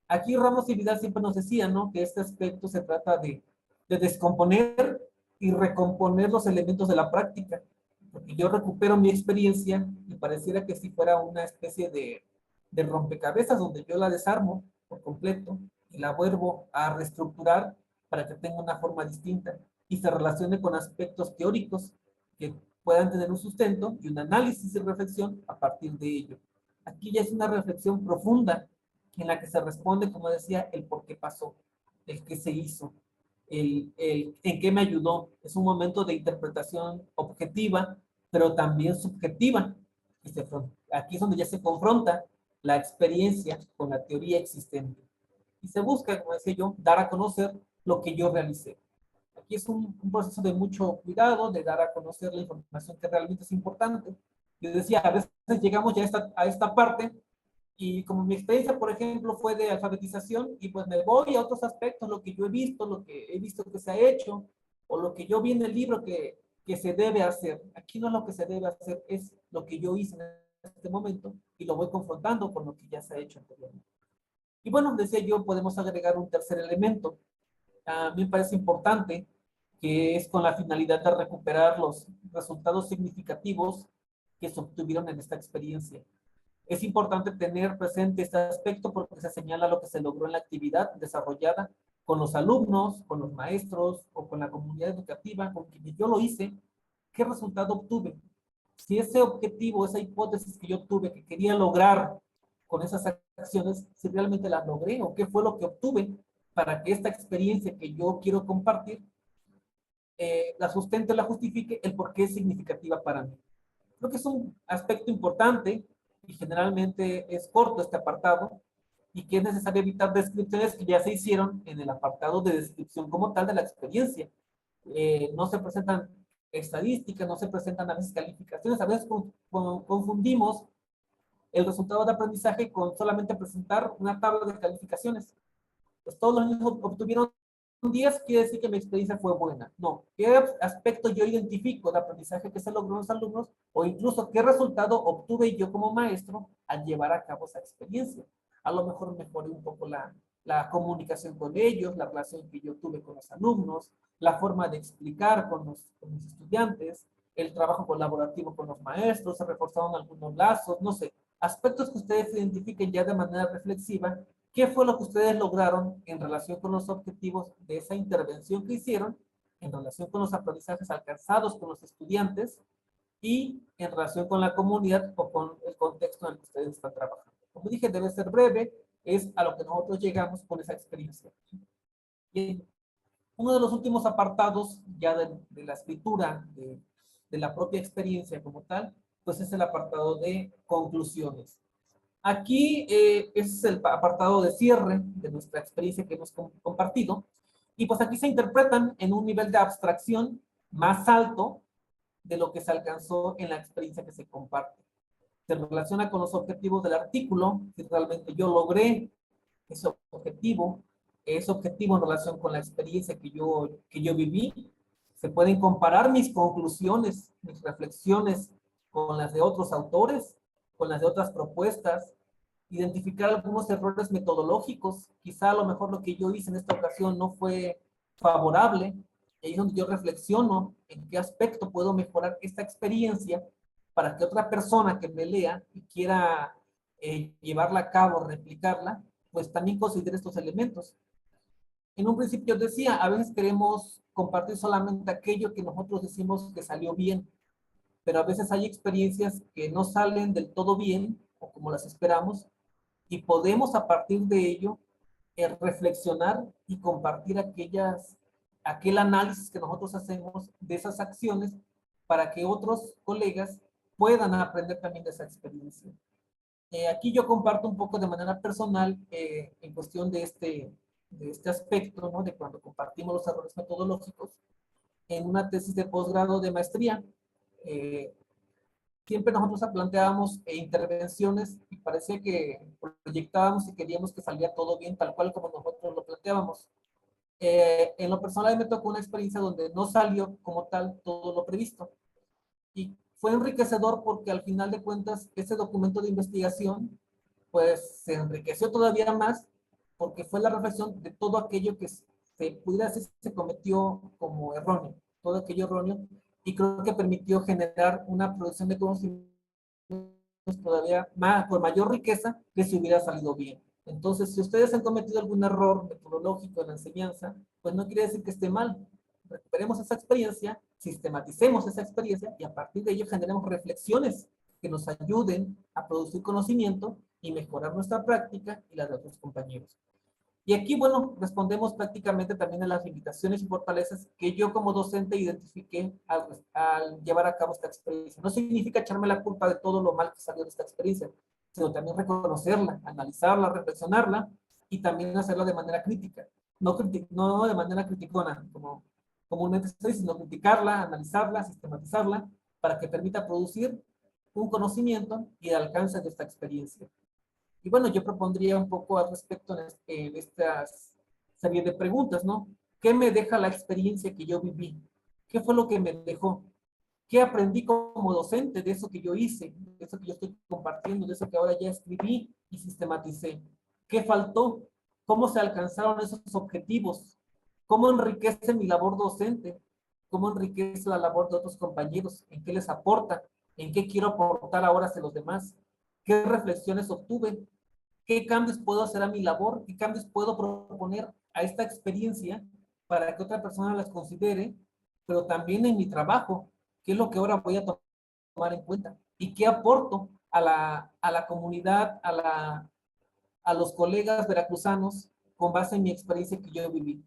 Aquí Ramos y Vidal siempre nos decían, ¿no? Que este aspecto se trata de descomponer y recomponer los elementos de la práctica. Porque yo recupero mi experiencia y pareciera que si fuera una especie de rompecabezas donde yo la desarmo por completo y la vuelvo a reestructurar para que tenga una forma distinta y se relacione con aspectos teóricos que puedan tener un sustento y un análisis y reflexión a partir de ello. Aquí ya es una reflexión profunda en la que se responde, como decía, el por qué pasó, el qué se hizo, en qué me ayudó. Es un momento de interpretación objetiva, pero también subjetiva. Aquí es donde ya se confronta la experiencia con la teoría existente. Y se busca, como decía yo, dar a conocer lo que yo realicé. Aquí es un proceso de mucho cuidado, de dar a conocer la información que realmente es importante. Yo decía, a veces llegamos ya a esta parte y como mi experiencia, por ejemplo, fue de alfabetización, y pues me voy a otros aspectos, lo que yo he visto, lo que he visto que se ha hecho, o lo que yo vi en el libro que se debe hacer. Aquí no es lo que se debe hacer, es lo que yo hice en este momento, y lo voy confrontando con lo que ya se ha hecho anteriormente. Y bueno, decía yo, podemos agregar un tercer elemento. A mí me parece importante, que es con la finalidad de recuperar los resultados significativos que se obtuvieron en esta experiencia. Es importante tener presente este aspecto porque se señala lo que se logró en la actividad desarrollada con los alumnos, con los maestros o con la comunidad educativa, con quienes yo lo hice, qué resultado obtuve. Si ese objetivo, esa hipótesis que yo tuve, que quería lograr con esas acciones, si realmente las logré o qué fue lo que obtuve para que esta experiencia que yo quiero compartir la sustente, la justifique, el por qué es significativa para mí. Creo que es un aspecto importante y generalmente es corto este apartado y que es necesario evitar descripciones que ya se hicieron en el apartado de descripción como tal de la experiencia. No se presentan estadísticas, no se presentan a veces calificaciones, a veces confundimos el resultado de aprendizaje con solamente presentar una tabla de calificaciones. Pues todos los niños obtuvieron 10, quiere decir que mi experiencia fue buena. No, ¿qué aspecto yo identifico de aprendizaje que se logró en los alumnos o incluso qué resultado obtuve yo como maestro al llevar a cabo esa experiencia? A lo mejor mejoré un poco la comunicación con ellos, la relación que yo tuve con los alumnos, la forma de explicar con los estudiantes, el trabajo colaborativo con los maestros, se reforzaron algunos lazos, no sé, aspectos que ustedes identifiquen ya de manera reflexiva. ¿Qué fue lo que ustedes lograron en relación con los objetivos de esa intervención que hicieron, en relación con los aprendizajes alcanzados con los estudiantes y en relación con la comunidad o con el contexto en el que ustedes están trabajando? Como dije, debe ser breve, es a lo que nosotros llegamos con esa experiencia. Y uno de los últimos apartados ya de la escritura, de la propia experiencia como tal, pues es el apartado de conclusiones. Aquí es el apartado de cierre de nuestra experiencia que hemos compartido. Y pues aquí se interpretan en un nivel de abstracción más alto de lo que se alcanzó en la experiencia que se comparte. Se relaciona con los objetivos del artículo, si realmente yo logré ese objetivo en relación con la experiencia que yo viví. Se pueden comparar mis conclusiones, mis reflexiones con las de otros autores, con las de otras propuestas, identificar algunos errores metodológicos. Quizá a lo mejor lo que yo hice en esta ocasión no fue favorable ahí es donde yo reflexiono en qué aspecto puedo mejorar esta experiencia para que otra persona que me lea y quiera llevarla a cabo, replicarla, pues también considere estos elementos. En un principio decía, a veces queremos compartir solamente aquello que nosotros decimos que salió bien, pero a veces hay experiencias que no salen del todo bien o como las esperamos y podemos a partir de ello reflexionar y compartir aquel análisis que nosotros hacemos de esas acciones para que otros colegas puedan aprender también de esa experiencia. Aquí yo comparto un poco de manera personal en cuestión de este aspecto, ¿no? De cuando compartimos los errores metodológicos en una tesis de posgrado de maestría. Eh, Siempre nosotros planteábamos intervenciones y parecía que proyectábamos y queríamos que saliera todo bien tal cual como nosotros lo planteábamos. En lo personal me tocó una experiencia donde no salió como tal todo lo previsto. Y fue enriquecedor porque al final de cuentas ese documento de investigación pues se enriqueció todavía más porque fue la reflexión de todo aquello que se pudiera decir se cometió como erróneo, todo aquello erróneo, y creo que permitió generar una producción de conocimientos todavía más, con mayor riqueza que si hubiera salido bien. Entonces, si ustedes han cometido algún error metodológico en la enseñanza, pues no quiere decir que esté mal. Recuperemos esa experiencia, sistematicemos esa experiencia y a partir de ello generemos reflexiones que nos ayuden a producir conocimiento y mejorar nuestra práctica y la de otros compañeros. Y aquí, bueno, respondemos prácticamente también a las limitaciones y fortalezas que yo como docente identifiqué al llevar a cabo esta experiencia. No significa echarme la culpa de todo lo mal que salió de esta experiencia, sino también reconocerla, analizarla, reflexionarla y también hacerla de manera crítica. No de manera criticona, como comúnmente se dice, sino criticarla, analizarla, sistematizarla, para que permita producir un conocimiento y el alcance de esta experiencia. Y bueno, yo propondría un poco al respecto en estas serie de preguntas, ¿no? ¿Qué me deja la experiencia que yo viví? ¿Qué fue lo que me dejó? ¿Qué aprendí como docente de eso que yo hice, de eso que yo estoy compartiendo, de eso que ahora ya escribí y sistematicé? ¿Qué faltó? ¿Cómo se alcanzaron esos objetivos? ¿Cómo enriquece mi labor docente? ¿Cómo enriquece la labor de otros compañeros? ¿En qué les aporta? ¿En qué quiero aportar ahora hacia los demás? ¿Qué reflexiones obtuve? ¿Qué cambios puedo hacer a mi labor? ¿Qué cambios puedo proponer a esta experiencia para que otra persona las considere? Pero también en mi trabajo, ¿qué es lo que ahora voy a tomar en cuenta? ¿Y qué aporto a la comunidad, a los colegas veracruzanos con base en mi experiencia que yo viví?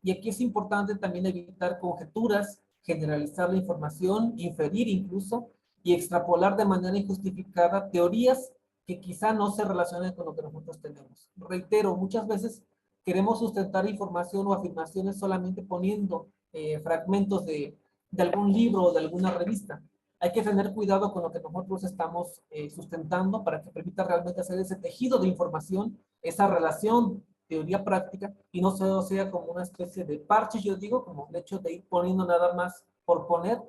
Y aquí es importante también evitar conjeturas, generalizar la información, inferir incluso, y extrapolar de manera injustificada teorías que quizá no se relacionen con lo que nosotros tenemos. Reitero, muchas veces queremos sustentar información o afirmaciones solamente poniendo fragmentos de algún libro o de alguna revista. Hay que tener cuidado con lo que nosotros estamos sustentando para que permita realmente hacer ese tejido de información, esa relación teoría práctica y no solo sea como una especie de parche, yo digo, como el hecho de ir poniendo nada más por poner,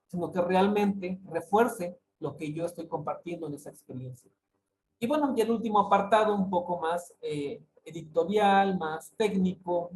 sino que realmente refuerce lo que yo estoy compartiendo en esa experiencia. Y bueno, ya el último apartado, un poco más editorial, más técnico,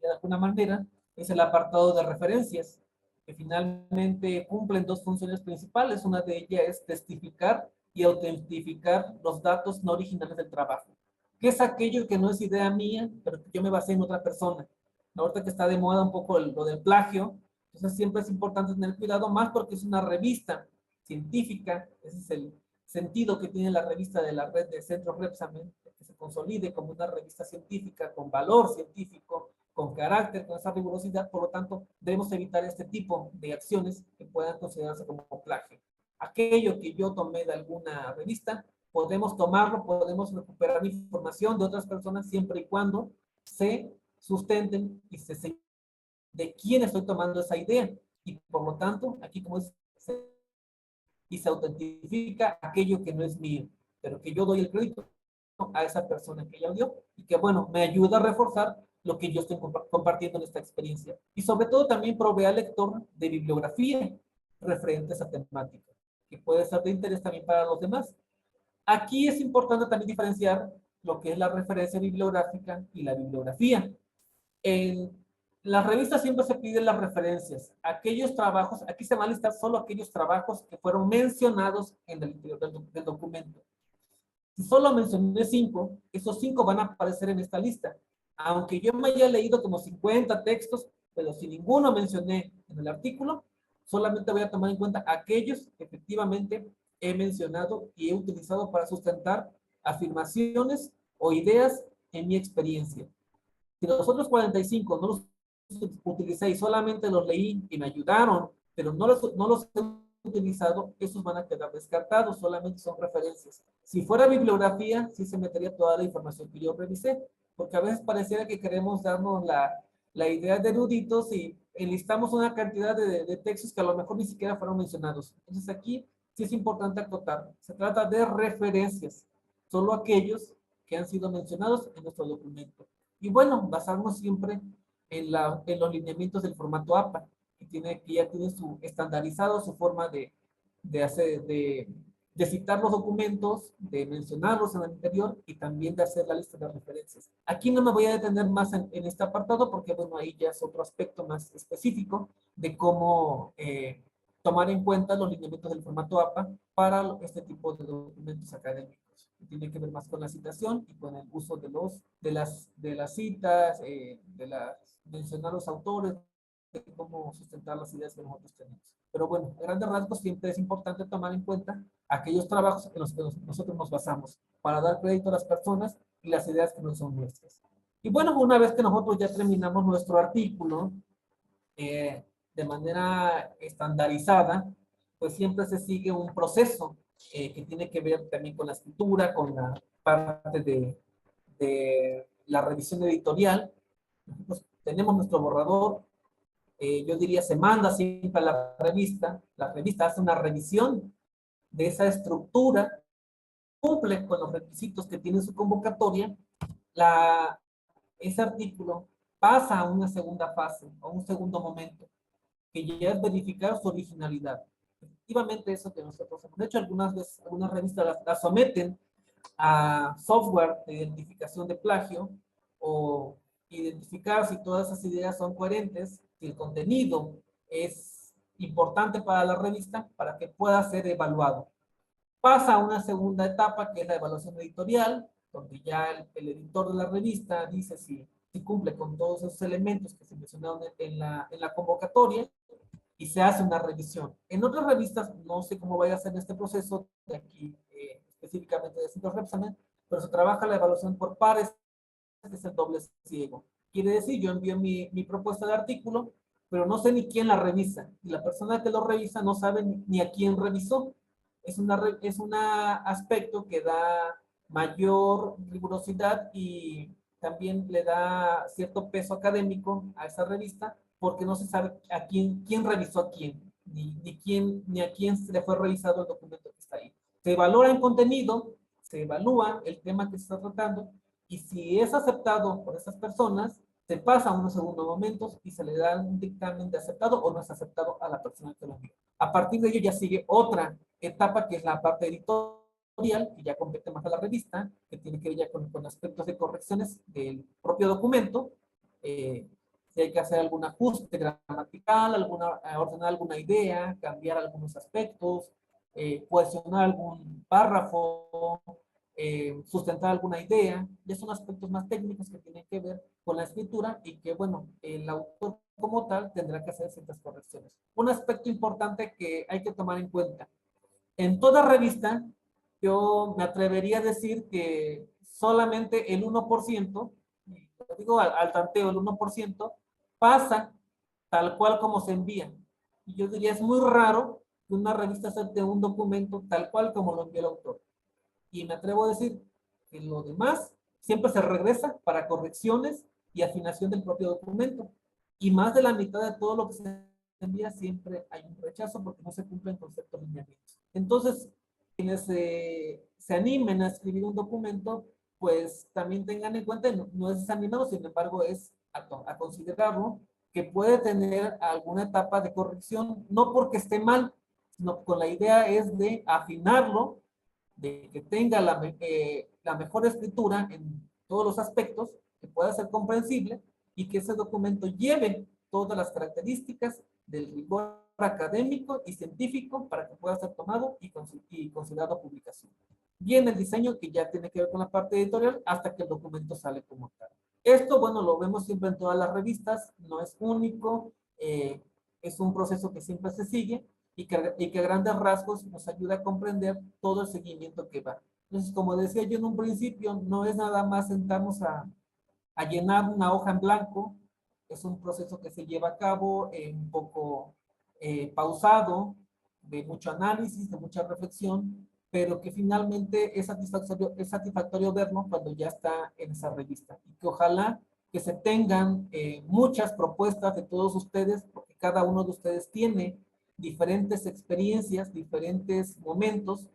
de alguna manera, es el apartado de referencias, que finalmente cumplen dos funciones principales. Una de ellas es testificar y autentificar los datos no originales del trabajo. ¿Qué es aquello que no es idea mía, pero que yo me basé en otra persona? Ahorita que está de moda un poco lo del plagio, entonces siempre es importante tener cuidado más porque es una revista científica, ese es el sentido que tiene la revista de la red de Centros Repsamen, que se consolide como una revista científica con valor científico, con carácter, con esa rigurosidad. Por lo tanto, debemos evitar este tipo de acciones que puedan considerarse como plagio. Aquello que yo tomé de alguna revista, podemos tomarlo, podemos recuperar información de otras personas siempre y cuando se sustenten y se señalen de quién estoy tomando esa idea. Y por lo tanto, aquí como es, y se autentifica aquello que no es mío, pero que yo doy el crédito a esa persona que ya dio y que, bueno, me ayuda a reforzar lo que yo estoy compartiendo en esta experiencia. Y sobre todo también provee al lector de bibliografía referente a esa temática, que puede ser de interés también para los demás. Aquí es importante también diferenciar lo que es la referencia bibliográfica y la bibliografía. En En las revistas siempre se piden las referencias. Aquellos trabajos, aquí se van a listar solo aquellos trabajos que fueron mencionados en el interior del documento. Si solo mencioné 5, esos 5 van a aparecer en esta lista. Aunque yo me haya leído como 50 textos, pero si ninguno mencioné en el artículo, solamente voy a tomar en cuenta aquellos que efectivamente he mencionado y he utilizado para sustentar afirmaciones o ideas en mi experiencia. Si los otros 45 no los utilicé y solamente los leí y me ayudaron, pero no los he utilizado, esos van a quedar descartados, solamente son referencias. Si fuera bibliografía, sí se metería toda la información que yo revisé, porque a veces pareciera que queremos darnos la idea de eruditos y enlistamos una cantidad de textos que a lo mejor ni siquiera fueron mencionados. Entonces aquí sí es importante acotar, se trata de referencias, solo aquellos que han sido mencionados en nuestro documento. Y bueno, basarnos siempre en los lineamientos del formato APA, que ya tiene su estandarizado, su forma de citar los documentos, de mencionarlos en el interior y también de hacer la lista de referencias. Aquí no me voy a detener más en este apartado porque, bueno, ahí ya es otro aspecto más específico de cómo tomar en cuenta los lineamientos del formato APA para este tipo de documentos académicos. Tiene que ver más con la citación y con el uso de las citas, mencionar los autores, de cómo sustentar las ideas que nosotros tenemos. Pero bueno, a grandes rasgos siempre es importante tomar en cuenta aquellos trabajos en los que nosotros nos basamos para dar crédito a las personas y las ideas que no son nuestras. Y bueno, una vez que nosotros ya terminamos nuestro artículo de manera estandarizada, pues siempre se sigue un proceso que tiene que ver también con la escritura, con la parte de la revisión editorial. Nosotros tenemos nuestro borrador, yo diría se manda siempre a la revista hace una revisión de esa estructura, cumple con los requisitos que tiene su convocatoria, ese artículo pasa a una segunda fase, a un segundo momento, que ya es verificar su originalidad. Efectivamente, eso que nosotros hemos hecho, algunas veces, algunas revistas las someten a software de identificación de plagio o identificar si todas esas ideas son coherentes, si el contenido es importante para la revista para que pueda ser evaluado. Pasa a una segunda etapa que es la evaluación editorial, donde ya el editor de la revista dice si cumple con todos esos elementos que se mencionaron en la convocatoria y se hace una revisión. En otras revistas, no sé cómo vaya a ser este proceso de aquí, específicamente de Centro Repsamen, pero se trabaja la evaluación por pares, que es el doble ciego. Quiere decir, yo envío mi propuesta de artículo, pero no sé ni quién la revisa. Y la persona que lo revisa no sabe ni a quién revisó. Es un aspecto que da mayor rigurosidad y también le da cierto peso académico a esa revista, porque no se sabe quién revisó a quién, ni a quién se le fue revisado el documento que está ahí. Se valora el contenido, se evalúa el tema que se está tratando, y si es aceptado por esas personas, se pasa a unos segundos momentos y se le da un dictamen de aceptado o no es aceptado a la persona que lo envió. A partir de ello ya sigue otra etapa que es la parte editorial, que ya compete más a la revista, que tiene que ver ya con aspectos de correcciones del propio documento, si hay que hacer algún ajuste gramatical, ordenar alguna idea, cambiar algunos aspectos, cohesionar algún párrafo, sustentar alguna idea. Ya son aspectos más técnicos que tienen que ver con la escritura y que, bueno, el autor como tal tendrá que hacer ciertas correcciones. Un aspecto importante que hay que tomar en cuenta. En toda revista, yo me atrevería a decir que solamente el 1%, lo digo al tanteo, el 1%, pasa tal cual como se envía. Y yo diría, es muy raro que una revista acepte un documento tal cual como lo envía el autor. Y me atrevo a decir que lo demás siempre se regresa para correcciones y afinación del propio documento. Y más de la mitad de todo lo que se envía siempre hay un rechazo porque no se cumplen con ciertos lineamientos. Entonces, quienes se animen a escribir un documento, pues también tengan en cuenta, no es desanimado, sin embargo, es a considerarlo, que puede tener alguna etapa de corrección, no porque esté mal, sino con la idea es de afinarlo, de que tenga la mejor escritura en todos los aspectos, que pueda ser comprensible, y que ese documento lleve todas las características del rigor académico y científico para que pueda ser tomado y considerado publicación. Viene el diseño que ya tiene que ver con la parte editorial hasta que el documento sale como tal. Esto, bueno, lo vemos siempre en todas las revistas, no es único, es un proceso que siempre se sigue y que a grandes rasgos nos ayuda a comprender todo el seguimiento que va. Entonces, como decía yo en un principio, no es nada más sentarnos a llenar una hoja en blanco, es un proceso que se lleva a cabo un poco pausado, de mucho análisis, de mucha reflexión, pero que finalmente es satisfactorio verlo cuando ya está en esa revista. Y que ojalá que se tengan muchas propuestas de todos ustedes, porque cada uno de ustedes tiene diferentes experiencias, diferentes momentos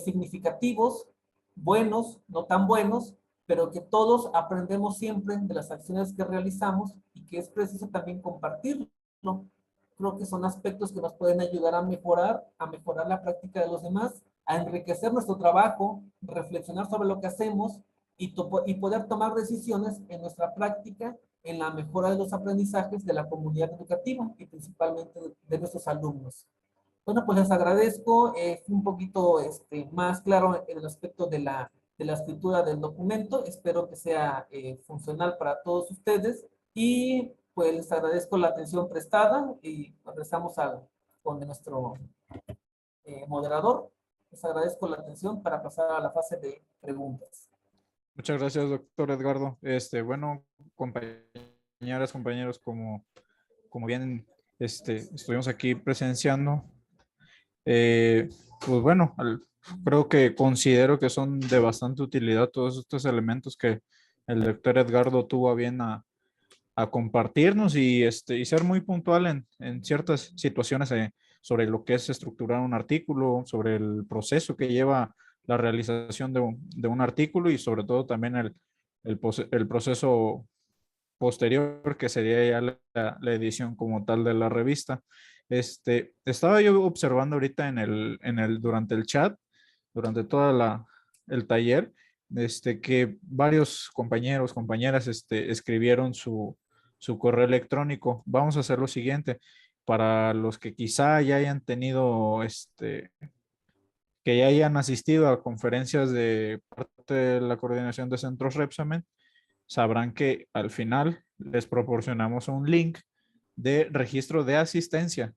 significativos, buenos, no tan buenos, pero que todos aprendemos siempre de las acciones que realizamos y que es preciso también compartirlo. Creo que son aspectos que nos pueden ayudar a mejorar la práctica de los demás, a enriquecer nuestro trabajo, reflexionar sobre lo que hacemos y poder tomar decisiones en nuestra práctica en la mejora de los aprendizajes de la comunidad educativa y principalmente de nuestros alumnos. Bueno, pues les agradezco, un poquito más claro en el aspecto de la escritura del documento. Espero que sea funcional para todos ustedes y pues les agradezco la atención prestada y regresamos con nuestro moderador. Les agradezco la atención para pasar a la fase de preguntas. Muchas gracias, doctor Edgardo. Bueno, compañeras, compañeros, como bien estuvimos aquí presenciando, pues bueno, creo que considero que son de bastante utilidad todos estos elementos que el doctor Edgardo tuvo a bien a compartirnos y ser muy puntual en ciertas situaciones sobre lo que es estructurar un artículo, sobre el proceso que lleva la realización de un artículo y sobre todo también el proceso posterior que sería ya la edición como tal de la revista. Estaba yo observando ahorita durante el chat, durante el taller, que varios compañeros, compañeras, escribieron su correo electrónico. Vamos a hacer lo siguiente. Para los que quizá ya hayan tenido, que ya hayan asistido a conferencias de parte de la coordinación de centros Repsamen, sabrán que al final les proporcionamos un link de registro de asistencia.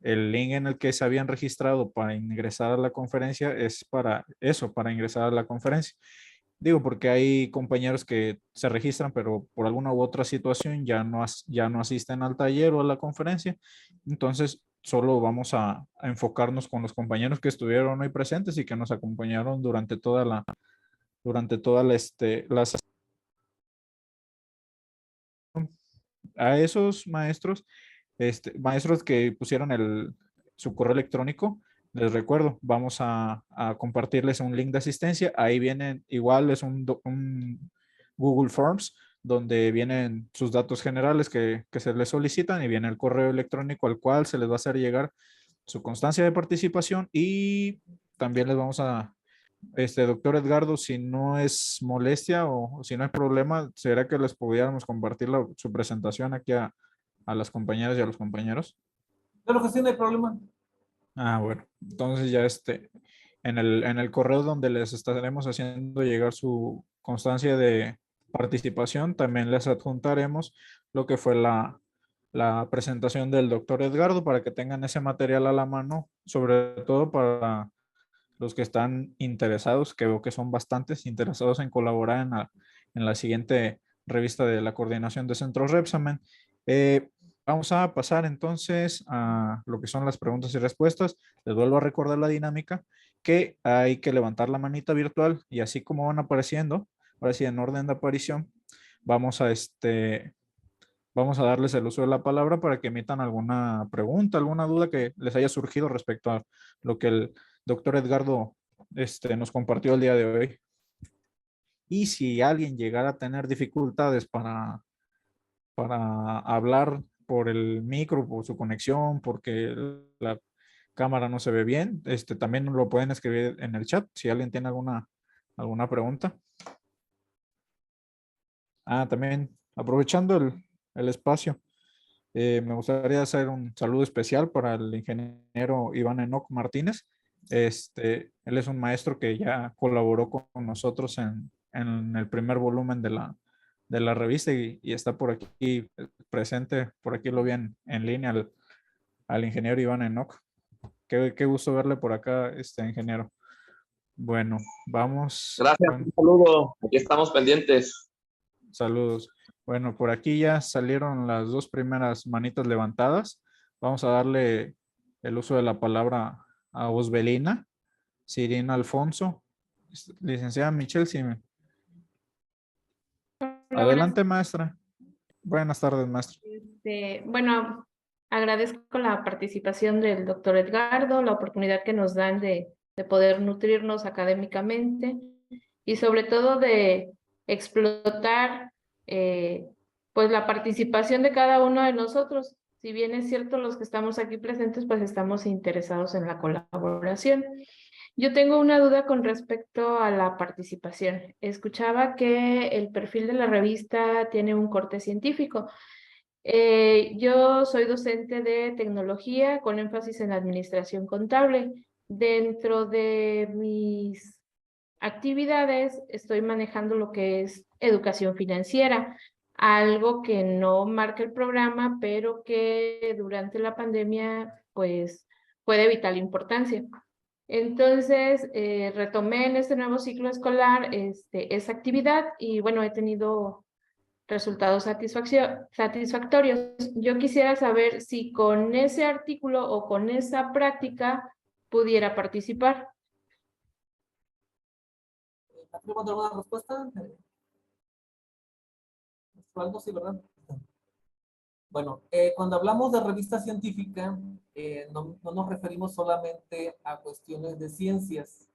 El link en el que se habían registrado para ingresar a la conferencia es para eso, para ingresar a la conferencia. Digo, porque hay compañeros que se registran, pero por alguna u otra situación ya no asisten al taller o a la conferencia. Entonces, solo vamos a enfocarnos con los compañeros que estuvieron hoy presentes y que nos acompañaron durante toda la a esos maestros, maestros que pusieron su correo electrónico, les recuerdo, vamos a compartirles un link de asistencia. Ahí vienen, igual es un Google Forms, donde vienen sus datos generales que se les solicitan y viene el correo electrónico al cual se les va a hacer llegar su constancia de participación y también les vamos doctor Edgardo, si no es molestia o si no hay problema, ¿será que les pudiéramos compartir su presentación aquí a las compañeras y a los compañeros? Claro que sí, no hay problema. Ah, bueno, entonces ya en el correo donde les estaremos haciendo llegar su constancia de participación, también les adjuntaremos lo que fue la presentación del doctor Edgardo para que tengan ese material a la mano, sobre todo para los que están interesados, que veo que son bastantes interesados en colaborar en la siguiente revista de la coordinación de centros Repsamen. Vamos a pasar entonces a lo que son las preguntas y respuestas. Les vuelvo a recordar la dinámica, que hay que levantar la manita virtual y así como van apareciendo, ahora sí en orden de aparición, vamos vamos a darles el uso de la palabra para que emitan alguna pregunta, alguna duda que les haya surgido respecto a lo que el doctor Edgardo nos compartió el día de hoy. Y si alguien llegara a tener dificultades para hablar por el micro, por su conexión, porque la cámara no se ve bien, también lo pueden escribir en el chat si alguien tiene alguna pregunta. Ah, también aprovechando el espacio, me gustaría hacer un saludo especial para el ingeniero Iván Enoc Martínez. Él es un maestro que ya colaboró con nosotros en el primer volumen de la revista y está por aquí presente, por aquí lo vi en línea al ingeniero Iván Enoc. Qué gusto verle por acá, ingeniero. Bueno, vamos Gracias, un saludo. Aquí estamos pendientes. saludos. Bueno, por aquí ya salieron las dos primeras manitas levantadas. Vamos a darle el uso de la palabra a Osbelina, Sirina Alfonso, licenciada Michelle Sime. Hola, Adelante, maestra. Buenas tardes, maestra. Bueno, agradezco la participación del doctor Edgardo, la oportunidad que nos dan de poder nutrirnos académicamente y sobre todo de explotar pues la participación de cada uno de nosotros. Si bien es cierto, los que estamos aquí presentes, pues estamos interesados en la colaboración. Yo tengo una duda con respecto a la participación. Escuchaba que el perfil de la revista tiene un corte científico. Yo soy docente de tecnología con énfasis en administración contable. Dentro de mis actividades estoy manejando lo que es educación financiera, algo que no marca el programa, pero que durante la pandemia pues fue de vital importancia. Entonces, retomé en este nuevo ciclo escolar esa actividad y bueno, he tenido resultados satisfactorios. Yo quisiera saber si con ese artículo o con esa práctica pudiera participar. ¿Tenemos alguna respuesta? Algo sí, ¿verdad? Bueno, cuando hablamos de revista científica, no nos referimos solamente a cuestiones de ciencias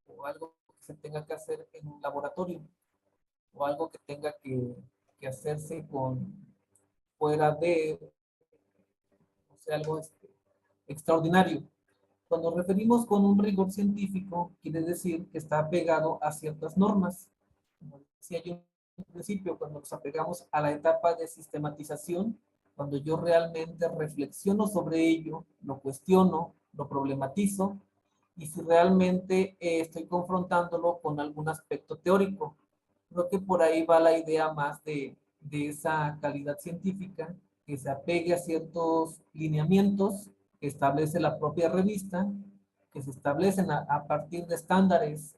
o algo que se tenga que hacer en un laboratorio o algo que tenga que hacerse fuera de, o sea, algo extraordinario. Cuando nos referimos con un rigor científico, quiere decir que está apegado a ciertas normas. Como decía yo en principio, cuando nos apegamos a la etapa de sistematización, cuando yo realmente reflexiono sobre ello, lo cuestiono, lo problematizo, y si realmente estoy confrontándolo con algún aspecto teórico. Creo que por ahí va la idea más de esa calidad científica, que se apegue a ciertos lineamientos que establece la propia revista, que se establecen a partir de estándares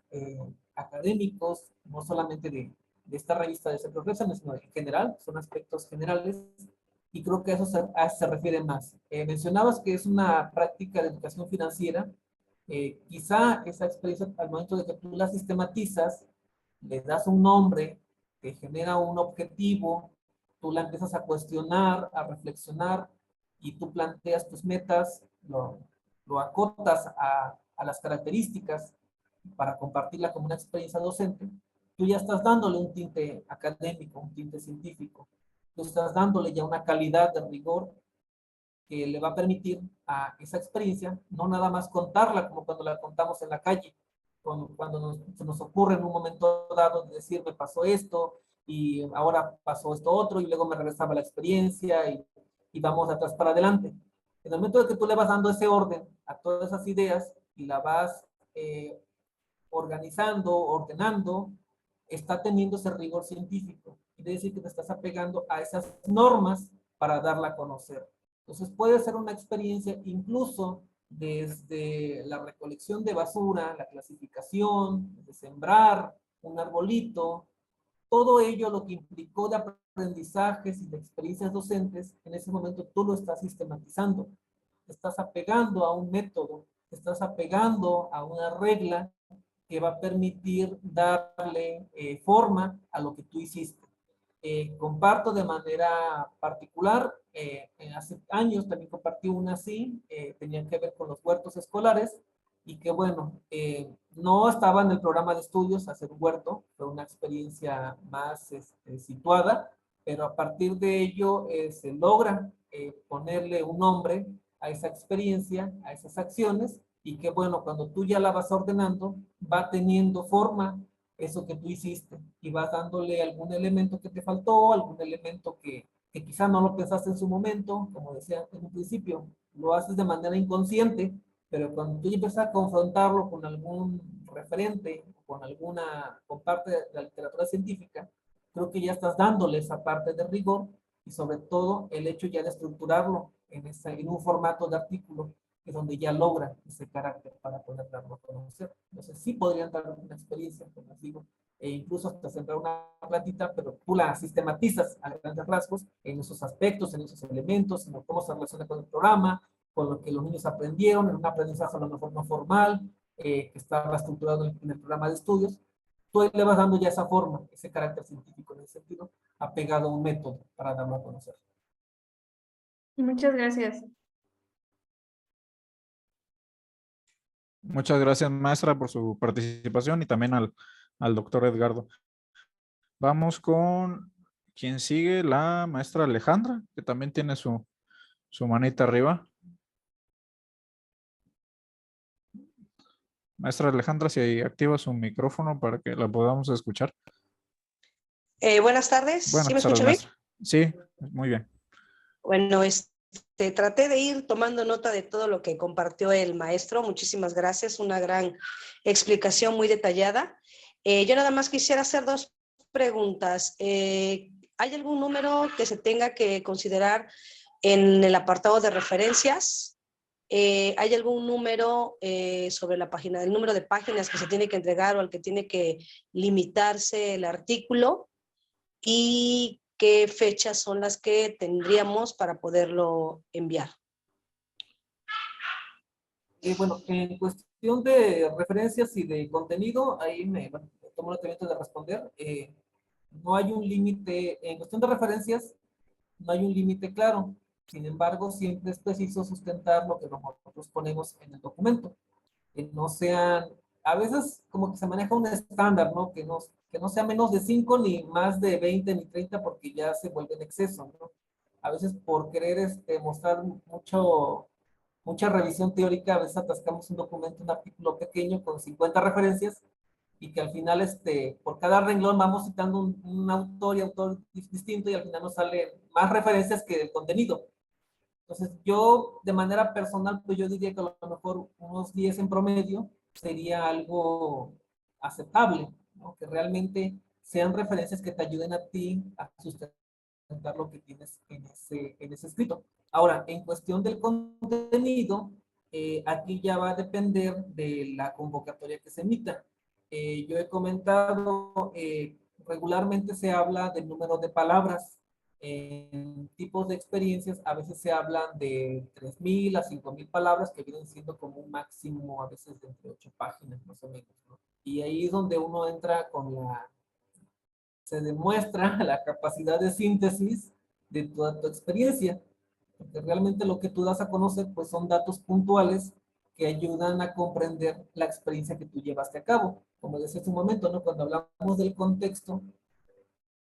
académicos, no solamente de esta revista de Centro Reflexión, sino en general, son aspectos generales, y creo que a eso se refiere más. Mencionabas que es una práctica de educación financiera, quizá esa experiencia al momento de que tú la sistematizas, le das un nombre, te genera un objetivo, tú la empiezas a cuestionar, a reflexionar, y tú planteas tus metas, lo acotas a las características para compartirla como una experiencia docente, tú ya estás dándole un tinte académico, un tinte científico, tú estás dándole ya una calidad de rigor que le va a permitir a esa experiencia no nada más contarla como cuando la contamos en la calle, cuando se nos ocurre en un momento dado de decir me pasó esto y ahora pasó esto otro y luego me regresaba la experiencia y vamos de atrás para adelante. En el momento de que tú le vas dando ese orden a todas esas ideas y la vas organizando, ordenando, está teniendo ese rigor científico. Quiere decir que te estás apegando a esas normas para darla a conocer. Entonces puede ser una experiencia incluso desde la recolección de basura, la clasificación, de sembrar un arbolito, todo ello lo que implicó de aprendizajes y de experiencias docentes, en ese momento tú lo estás sistematizando, te estás apegando a un método, te estás apegando a una regla que va a permitir darle forma a lo que tú hiciste. Comparto de manera particular, hace años también compartí una así, tenían que ver con los huertos escolares, y que bueno, no estaba en el programa de estudios hacer un huerto, fue una experiencia más situada, pero a partir de ello se logra ponerle un nombre a esa experiencia, a esas acciones, y que bueno, cuando tú ya la vas ordenando, va teniendo forma eso que tú hiciste, y y vas dándole algún elemento que te faltó, algún elemento que quizá no lo pensaste en su momento, como decía en un principio, lo haces de manera inconsciente, pero cuando tú empiezas a confrontarlo con algún referente, con parte de la literatura científica, creo que ya estás dándole esa parte de rigor y sobre todo el hecho ya de estructurarlo en un formato de artículo, que es donde ya logra ese carácter para poder darlo a conocer. Entonces sí podrían dar una experiencia, como les digo, e incluso hasta sembrar una plantita, pero tú la sistematizas a grandes rasgos en esos aspectos, en esos elementos, en cómo se relaciona con el programa, con lo que los niños aprendieron, en un aprendizaje a lo mejor no formal, que estaba estructurado en el programa de estudios. Tú le vas dando ya esa forma, ese carácter científico en ese sentido, apegado a un método para darlo a conocer. Muchas gracias. Muchas gracias, maestra, por su participación y también al doctor Edgardo. Vamos con quien sigue, la maestra Alejandra, que también tiene su manita arriba. Maestra Alejandra, si activa su micrófono para que la podamos escuchar. Buenas tardes. ¿Sí Buenas me tardes, escucha bien? maestra. Sí, muy bien. Bueno, traté de ir tomando nota de todo lo que compartió el maestro. Muchísimas gracias. Una gran explicación muy detallada. Yo nada más quisiera hacer dos preguntas. ¿Hay algún número que se tenga que considerar en el apartado de referencias? ¿Hay algún número sobre la página, el número de páginas que se tiene que entregar o al que tiene que limitarse el artículo? ¿Y qué fechas son las que tendríamos para poderlo enviar? Bueno, en cuestión de referencias y de contenido, ahí me tomo el atrevimiento de responder. No hay un límite, en cuestión de referencias, no hay un límite claro. Sin embargo, siempre es preciso sustentar lo que nosotros ponemos en el documento. Que no sean, a veces como que se maneja un estándar, ¿no? Que no sea menos de 5 ni más de 20 ni 30 porque ya se vuelve en exceso, ¿no? A veces por querer mostrar mucha revisión teórica, a veces atascamos un documento, un artículo pequeño con 50 referencias y que al final, por cada renglón vamos citando un autor y autor distinto y al final nos sale más referencias que el contenido. Entonces, yo de manera personal, pues yo diría que a lo mejor unos 10 en promedio sería algo aceptable, ¿no? Que realmente sean referencias que te ayuden a ti a sustentar lo que tienes en ese escrito. Ahora, en cuestión del contenido, aquí ya va a depender de la convocatoria que se emita. Yo he comentado, regularmente se habla del número de palabras. En tipos de experiencias, a veces se hablan de 3,000 a 5,000 palabras, que vienen siendo como un máximo, a veces de entre 8 páginas, más o menos, ¿no? Y ahí es donde uno entra se demuestra la capacidad de síntesis de toda tu experiencia, porque realmente lo que tú das a conocer pues son datos puntuales que ayudan a comprender la experiencia que tú llevaste a cabo. Como decía hace un momento, ¿no? Cuando hablamos del contexto,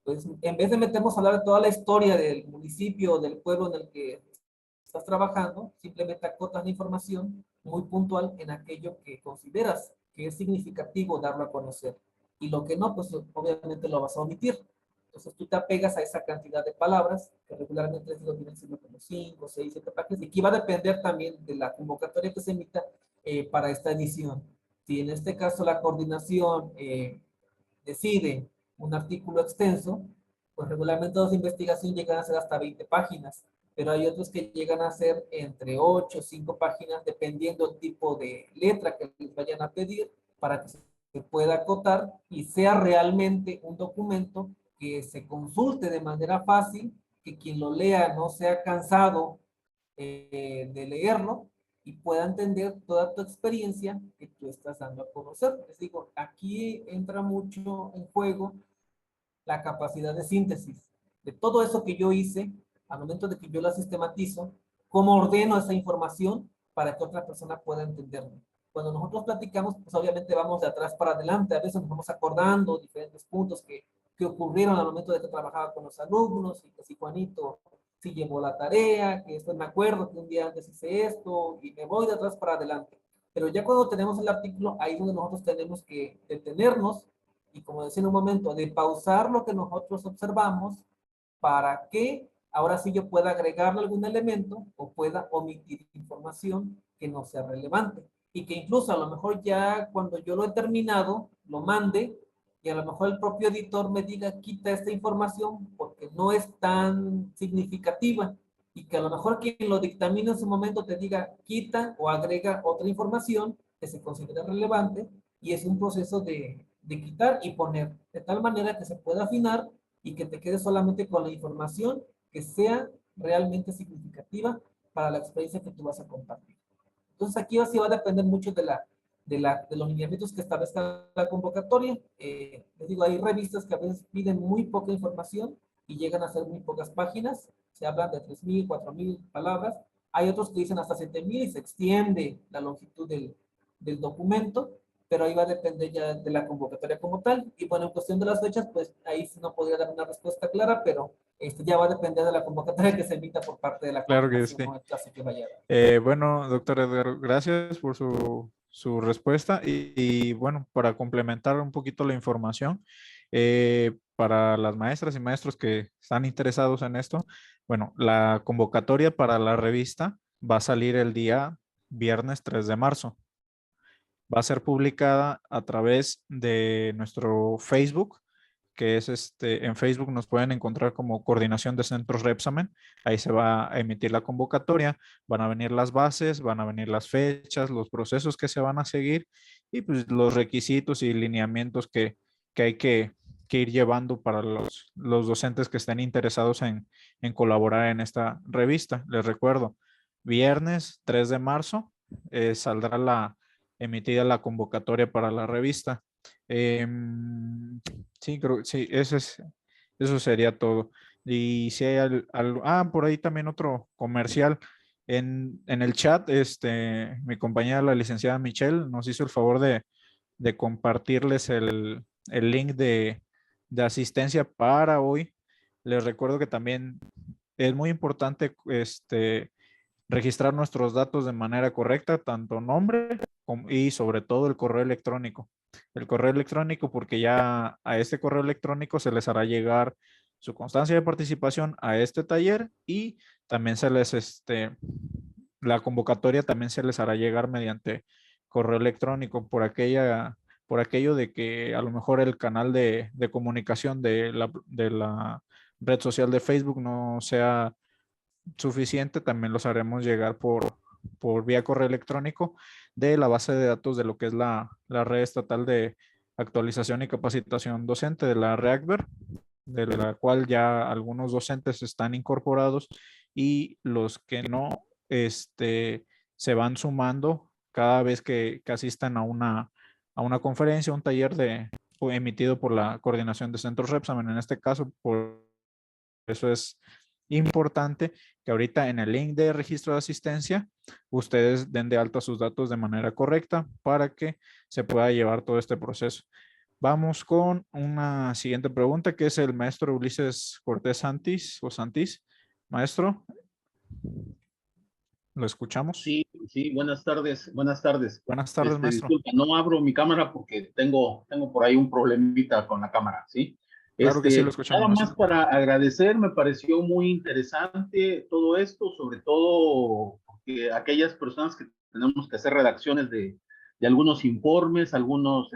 pues en vez de meternos a hablar de toda la historia del municipio o del pueblo en el que estás trabajando, simplemente acotas la información muy puntual en aquello que consideras que es significativo darlo a conocer. Y lo que no, pues obviamente lo vas a omitir. Entonces tú te apegas a esa cantidad de palabras, que regularmente les digo, vienen siendo como 5, 6, 7 páginas, y que va a depender también de la convocatoria que se emita para esta edición. Si en este caso la coordinación decide un artículo extenso, pues regularmente las investigaciones llegan a ser hasta 20 páginas, pero hay otros que llegan a ser entre 8 o 5 páginas, dependiendo del tipo de letra que les vayan a pedir, para que se pueda acotar y sea realmente un documento que se consulte de manera fácil, que quien lo lea no sea cansado de leerlo y pueda entender toda tu experiencia que tú estás dando a conocer. Les digo, aquí entra mucho en juego la capacidad de síntesis de todo eso que yo hice al momento de que yo la sistematizo, cómo ordeno esa información para que otra persona pueda entenderlo. Cuando nosotros platicamos, pues obviamente vamos de atrás para adelante, a veces nos vamos acordando diferentes puntos que ocurrieron al momento de que trabajaba con los alumnos, y que si Juanito sí llevó la tarea, que esto me acuerdo que un día antes hice esto, y me voy de atrás para adelante. Pero ya cuando tenemos el artículo, ahí es donde nosotros tenemos que detenernos y como decía en un momento, de pausar lo que nosotros observamos para que ahora sí yo pueda agregarle algún elemento o pueda omitir información que no sea relevante. Y que incluso a lo mejor ya cuando yo lo he terminado, lo mande y a lo mejor el propio editor me diga quita esta información porque no es tan significativa y que a lo mejor quien lo dictamina en su momento te diga quita o agrega otra información que se considera relevante y es un proceso de quitar y poner de tal manera que se pueda afinar y que te quede solamente con la información que sea realmente significativa para la experiencia que tú vas a compartir. Entonces aquí sí va a depender mucho de los lineamientos que establezca la convocatoria. Les digo, hay revistas que a veces piden muy poca información y llegan a ser muy pocas páginas. Se hablan de 3,000, 4,000 palabras. Hay otros que dicen hasta 7,000 y se extiende la longitud del documento, pero ahí va a depender ya de la convocatoria como tal. Y bueno, en cuestión de las fechas, pues ahí sí no podría dar una respuesta clara, pero ya va a depender de la convocatoria que se emita por parte de la Claro que coordinación, sí. ¿no? El caso que vaya a dar. Bueno, doctor Edgar, gracias por su respuesta y bueno, para complementar un poquito la información, para las maestras y maestros que están interesados en esto, bueno, la convocatoria para la revista va a salir el día viernes 3 de marzo. Va a ser publicada a través de nuestro Facebook, que es en Facebook nos pueden encontrar como Coordinación de Centros Repsamen. Ahí se va a emitir la convocatoria, van a venir las bases, van a venir las fechas, los procesos que se van a seguir y pues los requisitos y lineamientos que hay que ir llevando para los docentes que estén interesados en colaborar en esta revista. Les recuerdo, viernes 3 de marzo saldrá emitida la convocatoria para la revista. Sí, creo, sí, eso sería todo. Y si hay por ahí también otro comercial. En el chat, mi compañera, la licenciada Michelle, nos hizo el favor de compartirles el link de asistencia para hoy. Les recuerdo que también es muy importante registrar nuestros datos de manera correcta, tanto nombre y sobre todo el correo electrónico. El correo electrónico porque ya a este correo electrónico se les hará llegar su constancia de participación a este taller y también la convocatoria también se les hará llegar mediante correo electrónico por aquello de que a lo mejor el canal de comunicación de la red social de Facebook no sea suficiente, también los haremos llegar por vía correo electrónico de la base de datos de lo que es la red estatal de actualización y capacitación docente de la REACVER, de la cual ya algunos docentes están incorporados y los que no, se van sumando cada vez que asistan a una conferencia, un taller emitido por la Coordinación de Centros Repsamen. En este caso, por eso es importante que ahorita en el link de registro de asistencia ustedes den de alta sus datos de manera correcta para que se pueda llevar todo este proceso. Vamos con una siguiente pregunta que es el maestro Ulises Cortés Santis. Maestro, ¿lo escuchamos? Sí, sí, buenas tardes, buenas tardes. Buenas tardes, maestro. Disculpa, no abro mi cámara porque tengo por ahí un problemita con la cámara, ¿sí? Claro que sí, lo escuchamos. Nada más para agradecer, me pareció muy interesante todo esto, sobre todo porque aquellas personas que tenemos que hacer redacciones de algunos informes, algunos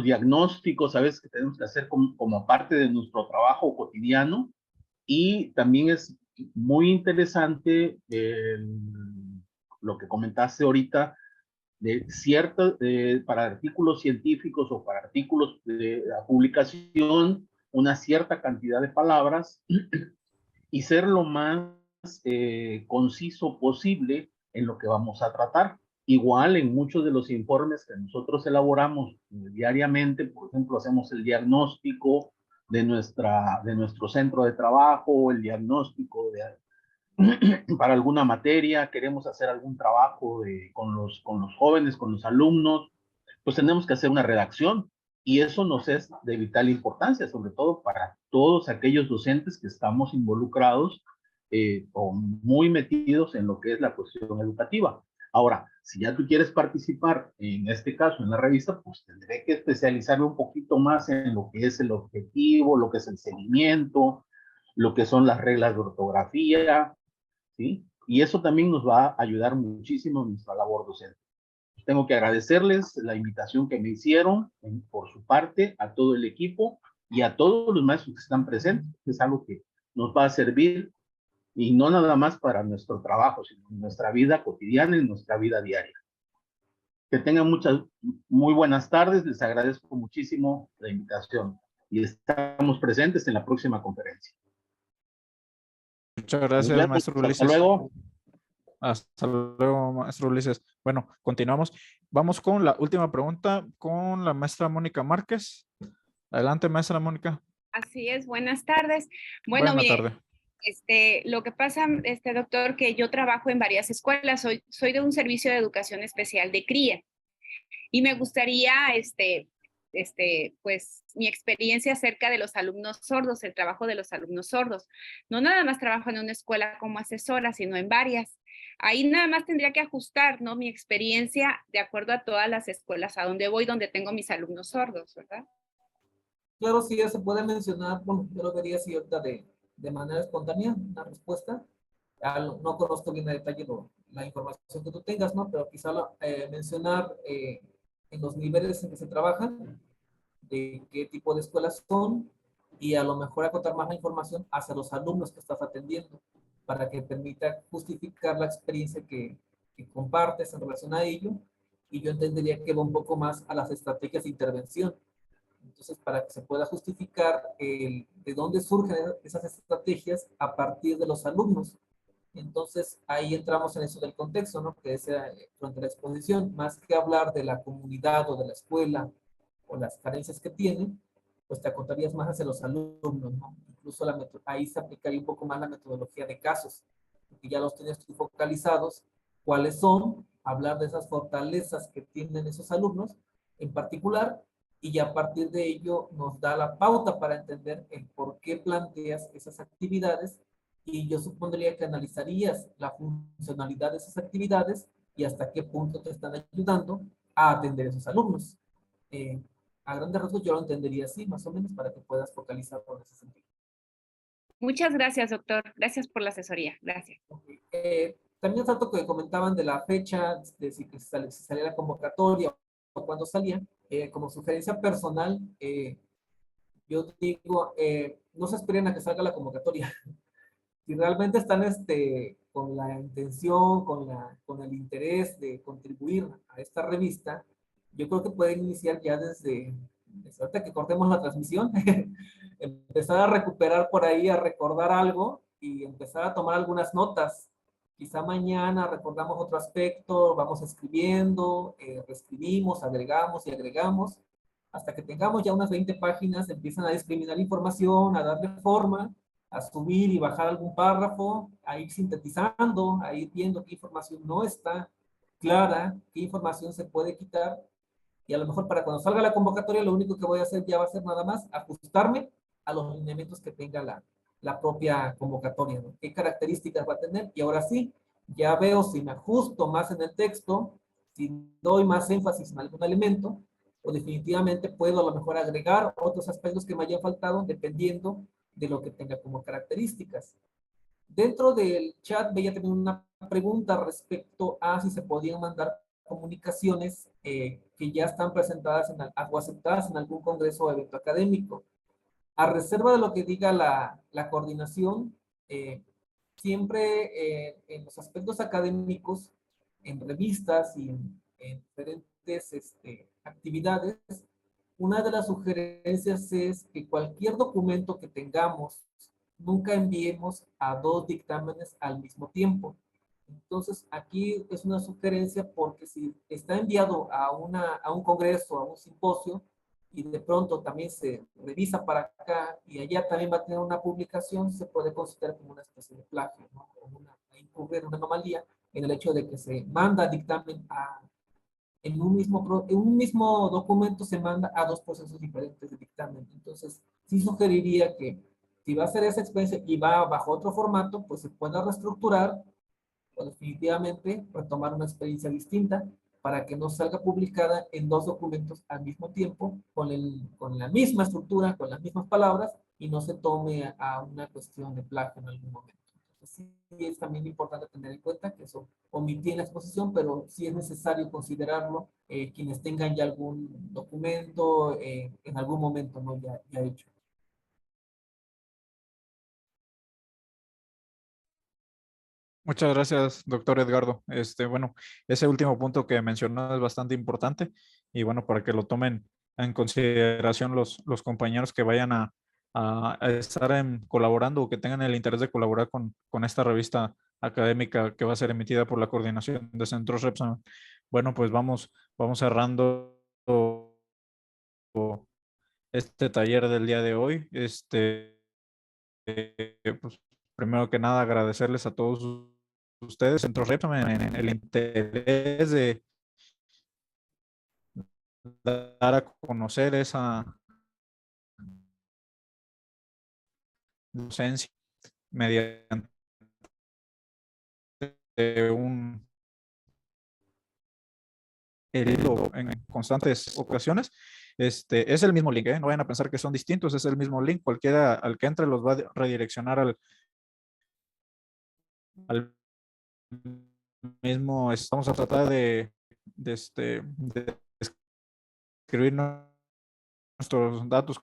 diagnósticos, ¿sabes? Que tenemos que hacer como parte de nuestro trabajo cotidiano. Y también es muy interesante lo que comentaste ahorita de para artículos científicos o para artículos de la publicación, una cierta cantidad de palabras y ser lo más conciso posible en lo que vamos a tratar. Igual en muchos de los informes que nosotros elaboramos diariamente, por ejemplo, hacemos el diagnóstico de nuestro centro de trabajo, el diagnóstico para alguna materia, queremos hacer algún trabajo con los jóvenes, con los alumnos, pues tenemos que hacer una redacción y eso nos es de vital importancia, sobre todo para todos aquellos docentes que estamos involucrados o muy metidos en lo que es la cuestión educativa. Ahora, si ya tú quieres participar, en este caso, en la revista, pues tendré que especializarme un poquito más en lo que es el objetivo, lo que es el seguimiento, lo que son las reglas de ortografía, ¿sí? Y eso también nos va a ayudar muchísimo en nuestra labor docente. Tengo que agradecerles la invitación que me hicieron por su parte, a todo el equipo y a todos los maestros que están presentes. Es algo que nos va a servir y no nada más para nuestro trabajo, sino en nuestra vida cotidiana, en nuestra vida diaria. Que tengan muchas, muy buenas tardes, les agradezco muchísimo la invitación y estamos presentes en la próxima conferencia. Muchas gracias, maestro Ulises. Hasta luego. Hasta luego, maestro Ulises. Bueno, continuamos. Vamos con la última pregunta con la maestra Mónica Márquez. Adelante, maestra Mónica. Así es, buenas tardes. Bueno, Buenas mire, tardes. lo que pasa, doctor, que yo trabajo en varias escuelas, soy de un servicio de educación especial de cría y me gustaría, pues, mi experiencia acerca de los alumnos sordos, el trabajo de los alumnos sordos. No nada más trabajo en una escuela como asesora, sino en varias. Ahí nada más tendría que ajustar, ¿no? Mi experiencia de acuerdo a todas las escuelas a donde voy, donde tengo mis alumnos sordos, ¿verdad? Claro, sí, ya se puede mencionar, bueno, yo lo vería así ahorita de manera espontánea, una respuesta. No conozco bien a detalle la información que tú tengas, ¿no? Pero quizá mencionar en los niveles en que se trabajan, de qué tipo de escuelas son, y a lo mejor acotar más la información hacia los alumnos que estás atendiendo, para que permita justificar la experiencia que compartes en relación a ello, y yo entendería que va un poco más a las estrategias de intervención. Entonces, para que se pueda justificar de dónde surgen esas estrategias a partir de los alumnos. Entonces, ahí entramos en eso del contexto, ¿no? Que es durante la exposición, más que hablar de la comunidad o de la escuela o las carencias que tienen, pues te acotarías más hacia los alumnos, ¿no? Incluso ahí se aplicaría un poco más la metodología de casos, porque ya los tienes tú focalizados, cuáles son, hablar de esas fortalezas que tienen esos alumnos en particular, y ya a partir de ello nos da la pauta para entender el por qué planteas esas actividades, y yo supondría que analizarías la funcionalidad de esas actividades y hasta qué punto te están ayudando a atender a esos alumnos. A grandes rasgos yo lo entendería así, más o menos, para que puedas focalizar por ese sentido. Muchas gracias, doctor. Gracias por la asesoría. Gracias. También tanto que comentaban de la fecha, de si salía la convocatoria o cuándo salía. Como sugerencia personal, yo digo, no se esperen a que salga la convocatoria. Si realmente están con la intención, con el interés de contribuir a esta revista, yo creo que pueden iniciar ya desde ahorita que cortemos la transmisión, empezar a recuperar por ahí, a recordar algo y empezar a tomar algunas notas. Quizá mañana recordamos otro aspecto, vamos escribiendo, reescribimos, agregamos y agregamos, hasta que tengamos ya unas 20 páginas, empiezan a discriminar información, a darle forma, a subir y bajar algún párrafo, a ir sintetizando, a ir viendo qué información no está clara, qué información se puede quitar, y a lo mejor para cuando salga la convocatoria lo único que voy a hacer ya va a ser nada más ajustarme a los lineamientos que tenga la propia convocatoria, ¿no? ¿Qué características va a tener? Y ahora sí, ya veo si me ajusto más en el texto, si doy más énfasis en algún elemento, o definitivamente puedo a lo mejor agregar otros aspectos que me hayan faltado dependiendo de lo que tenga como características. Dentro del chat veía también una pregunta respecto a si se podían mandar comunicaciones que ya están presentadas o aceptadas en algún congreso o evento académico. A reserva de lo que diga la coordinación, siempre en los aspectos académicos, en revistas y en diferentes actividades, una de las sugerencias es que cualquier documento que tengamos, nunca enviemos a 2 dictámenes al mismo tiempo. Entonces, aquí es una sugerencia porque si está enviado a un congreso, a un simposio, y de pronto también se revisa para acá y allá también va a tener una publicación, se puede considerar como una especie de plagio, ¿no? Como incurrir una anomalía en el hecho de que se manda dictamen en un mismo documento se manda a 2 procesos diferentes de dictamen. Entonces, sí sugeriría que si va a hacer esa experiencia y va bajo otro formato, pues se pueda reestructurar o definitivamente retomar una experiencia distinta para que no salga publicada en 2 documentos al mismo tiempo, con la misma estructura, con las mismas palabras, y no se tome a una cuestión de plagio en algún momento. Entonces, sí es también importante tener en cuenta que eso omití en la exposición, pero sí es necesario considerarlo quienes tengan ya algún documento en algún momento, ¿no? ya hecho. Muchas gracias, doctor Edgardo. Bueno, ese último punto que mencionó es bastante importante y bueno, para que lo tomen en consideración los compañeros que vayan a estar colaborando o que tengan el interés de colaborar con esta revista académica que va a ser emitida por la Coordinación de Centros Repsamen. Bueno, pues vamos cerrando este taller del día de hoy. Pues, primero que nada, agradecerles a todos ustedes, Centros Repsamen, en el interés de dar a conocer esa docencia mediante un hilo en constantes ocasiones. Es el mismo link, no vayan a pensar que son distintos, es el mismo link, cualquiera al que entre los va a redireccionar al mismo. Vamos a tratar de escribir nuestros datos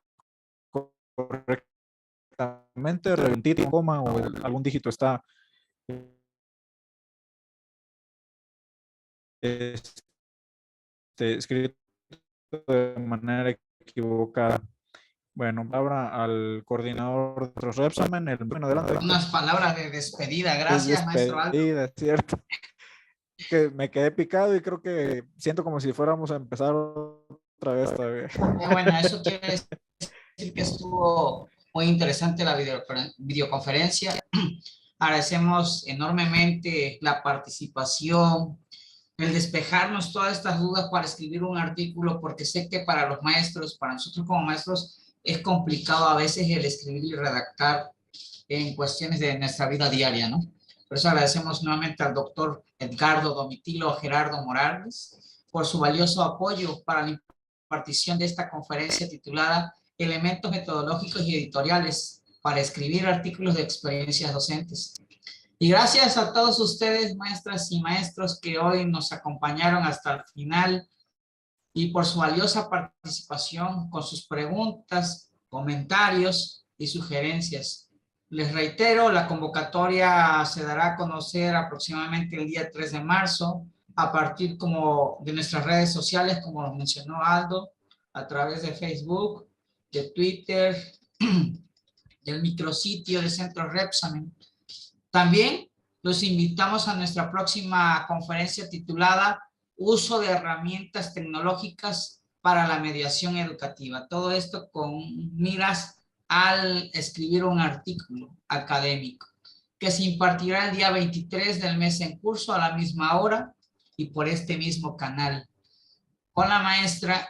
correctamente, repetir un coma o algún dígito está escrito de manera equivocada. Bueno, palabra al coordinador de los Repsamen. Adelante. Unas palabras de despedida. Gracias, maestro Aldo. Es cierto. Que me quedé picado y creo que siento como si fuéramos a empezar otra vez todavía. Bueno, eso quiere decir que estuvo muy interesante la videoconferencia. Agradecemos enormemente la participación, el despejarnos todas estas dudas para escribir un artículo, porque sé que para los maestros, para nosotros como maestros, es complicado a veces el escribir y redactar en cuestiones de nuestra vida diaria, ¿no? Por eso agradecemos nuevamente al doctor Edgardo Domitilo Gerardo Morales por su valioso apoyo para la impartición de esta conferencia titulada Elementos metodológicos y editoriales para escribir artículos de experiencias docentes. Y gracias a todos ustedes, maestras y maestros, que hoy nos acompañaron hasta el final y por su valiosa participación con sus preguntas, comentarios y sugerencias. Les reitero, la convocatoria se dará a conocer aproximadamente el día 3 de marzo, a partir de nuestras redes sociales, como lo mencionó Aldo, a través de Facebook, de Twitter, del micrositio de Centros Repsamen. También los invitamos a nuestra próxima conferencia titulada Uso de herramientas tecnológicas para la mediación educativa. Todo esto con miras al escribir un artículo académico que se impartirá el día 23 del mes en curso a la misma hora y por este mismo canal. Con la maestra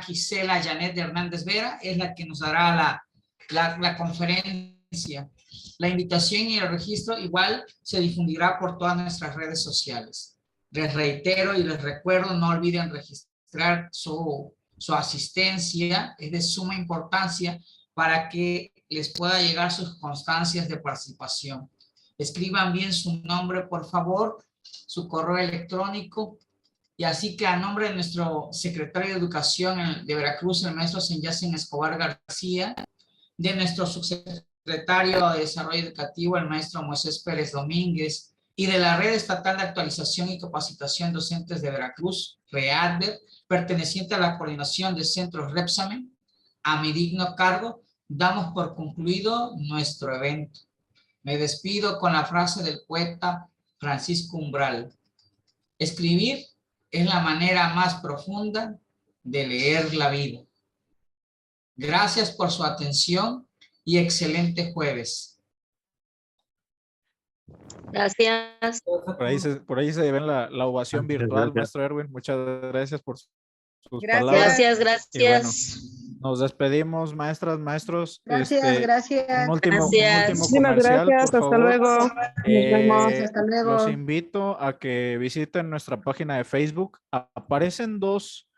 Gisela Janet Hernández Vera es la que nos dará la conferencia. La invitación y el registro igual se difundirá por todas nuestras redes sociales. Les reitero y les recuerdo, no olviden registrar su asistencia, es de suma importancia para que les pueda llegar sus constancias de participación. Escriban bien su nombre, por favor, su correo electrónico, y así que a nombre de nuestro secretario de Educación de Veracruz, el maestro Senyacen Escobar García, de nuestro subsecretario de Desarrollo Educativo, el maestro Moisés Pérez Domínguez, y de la Red Estatal de Actualización y Capacitación Docentes de Veracruz, READVER, perteneciente a la Coordinación de Centros Repsamen, a mi digno cargo, damos por concluido nuestro evento. Me despido con la frase del poeta Francisco Umbral: escribir es la manera más profunda de leer la vida. Gracias por su atención y excelente jueves. Gracias. Por ahí se ven la ovación virtual, maestro Erwin. Muchas gracias por sus Gracias, palabras. gracias. Y bueno, Nos despedimos, maestras, maestros. Gracias, gracias. Un último Muchísimas comercial, gracias. por Hasta favor. luego. Nos vemos. Hasta Los luego. invito a que visiten nuestra página de Facebook. Aparecen dos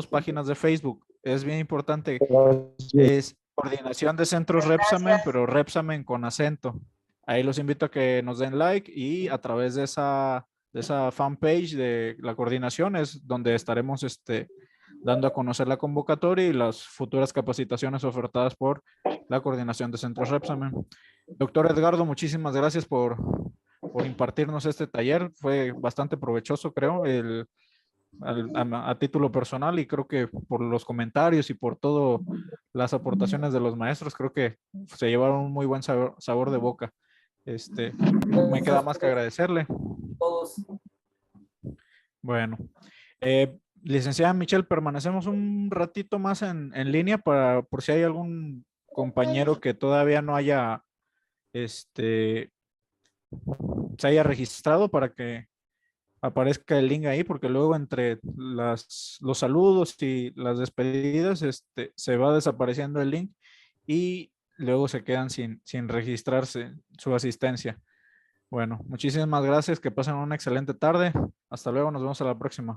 páginas de Facebook. Es bien importante. Es Coordinación de Centros Repsamen, pero Repsamen con acento. Ahí los invito a que nos den like y a través de esa fanpage de la coordinación es donde estaremos dando a conocer la convocatoria y las futuras capacitaciones ofertadas por la Coordinación de Centros Repsamen. Doctor Edgardo, muchísimas gracias por impartirnos este taller. Fue bastante provechoso, creo, a título personal, y creo que por los comentarios y por todas las aportaciones de los maestros, creo que se llevaron un muy buen sabor de boca. No me queda más que agradecerle. Todos. Bueno, licenciada Michelle, permanecemos un ratito más en línea por si hay algún compañero que todavía no haya se haya registrado, para que aparezca el link ahí, porque luego entre los saludos y las despedidas se va desapareciendo el link y luego se quedan sin registrarse su asistencia. Bueno, muchísimas gracias, que pasen una excelente tarde. Hasta luego, nos vemos a la próxima.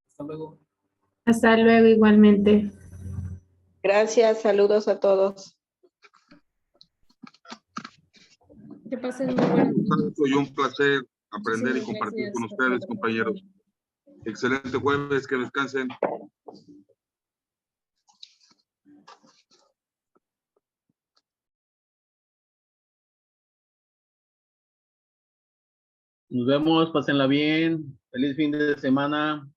Hasta luego. Hasta luego igualmente. Gracias, saludos a todos. Que pasen muy buenas noches. Fue un placer aprender y Muchísimas compartir gracias, con ustedes, doctor. compañeros. Excelente jueves, que descansen. Nos vemos, pásenla bien. Feliz fin de semana.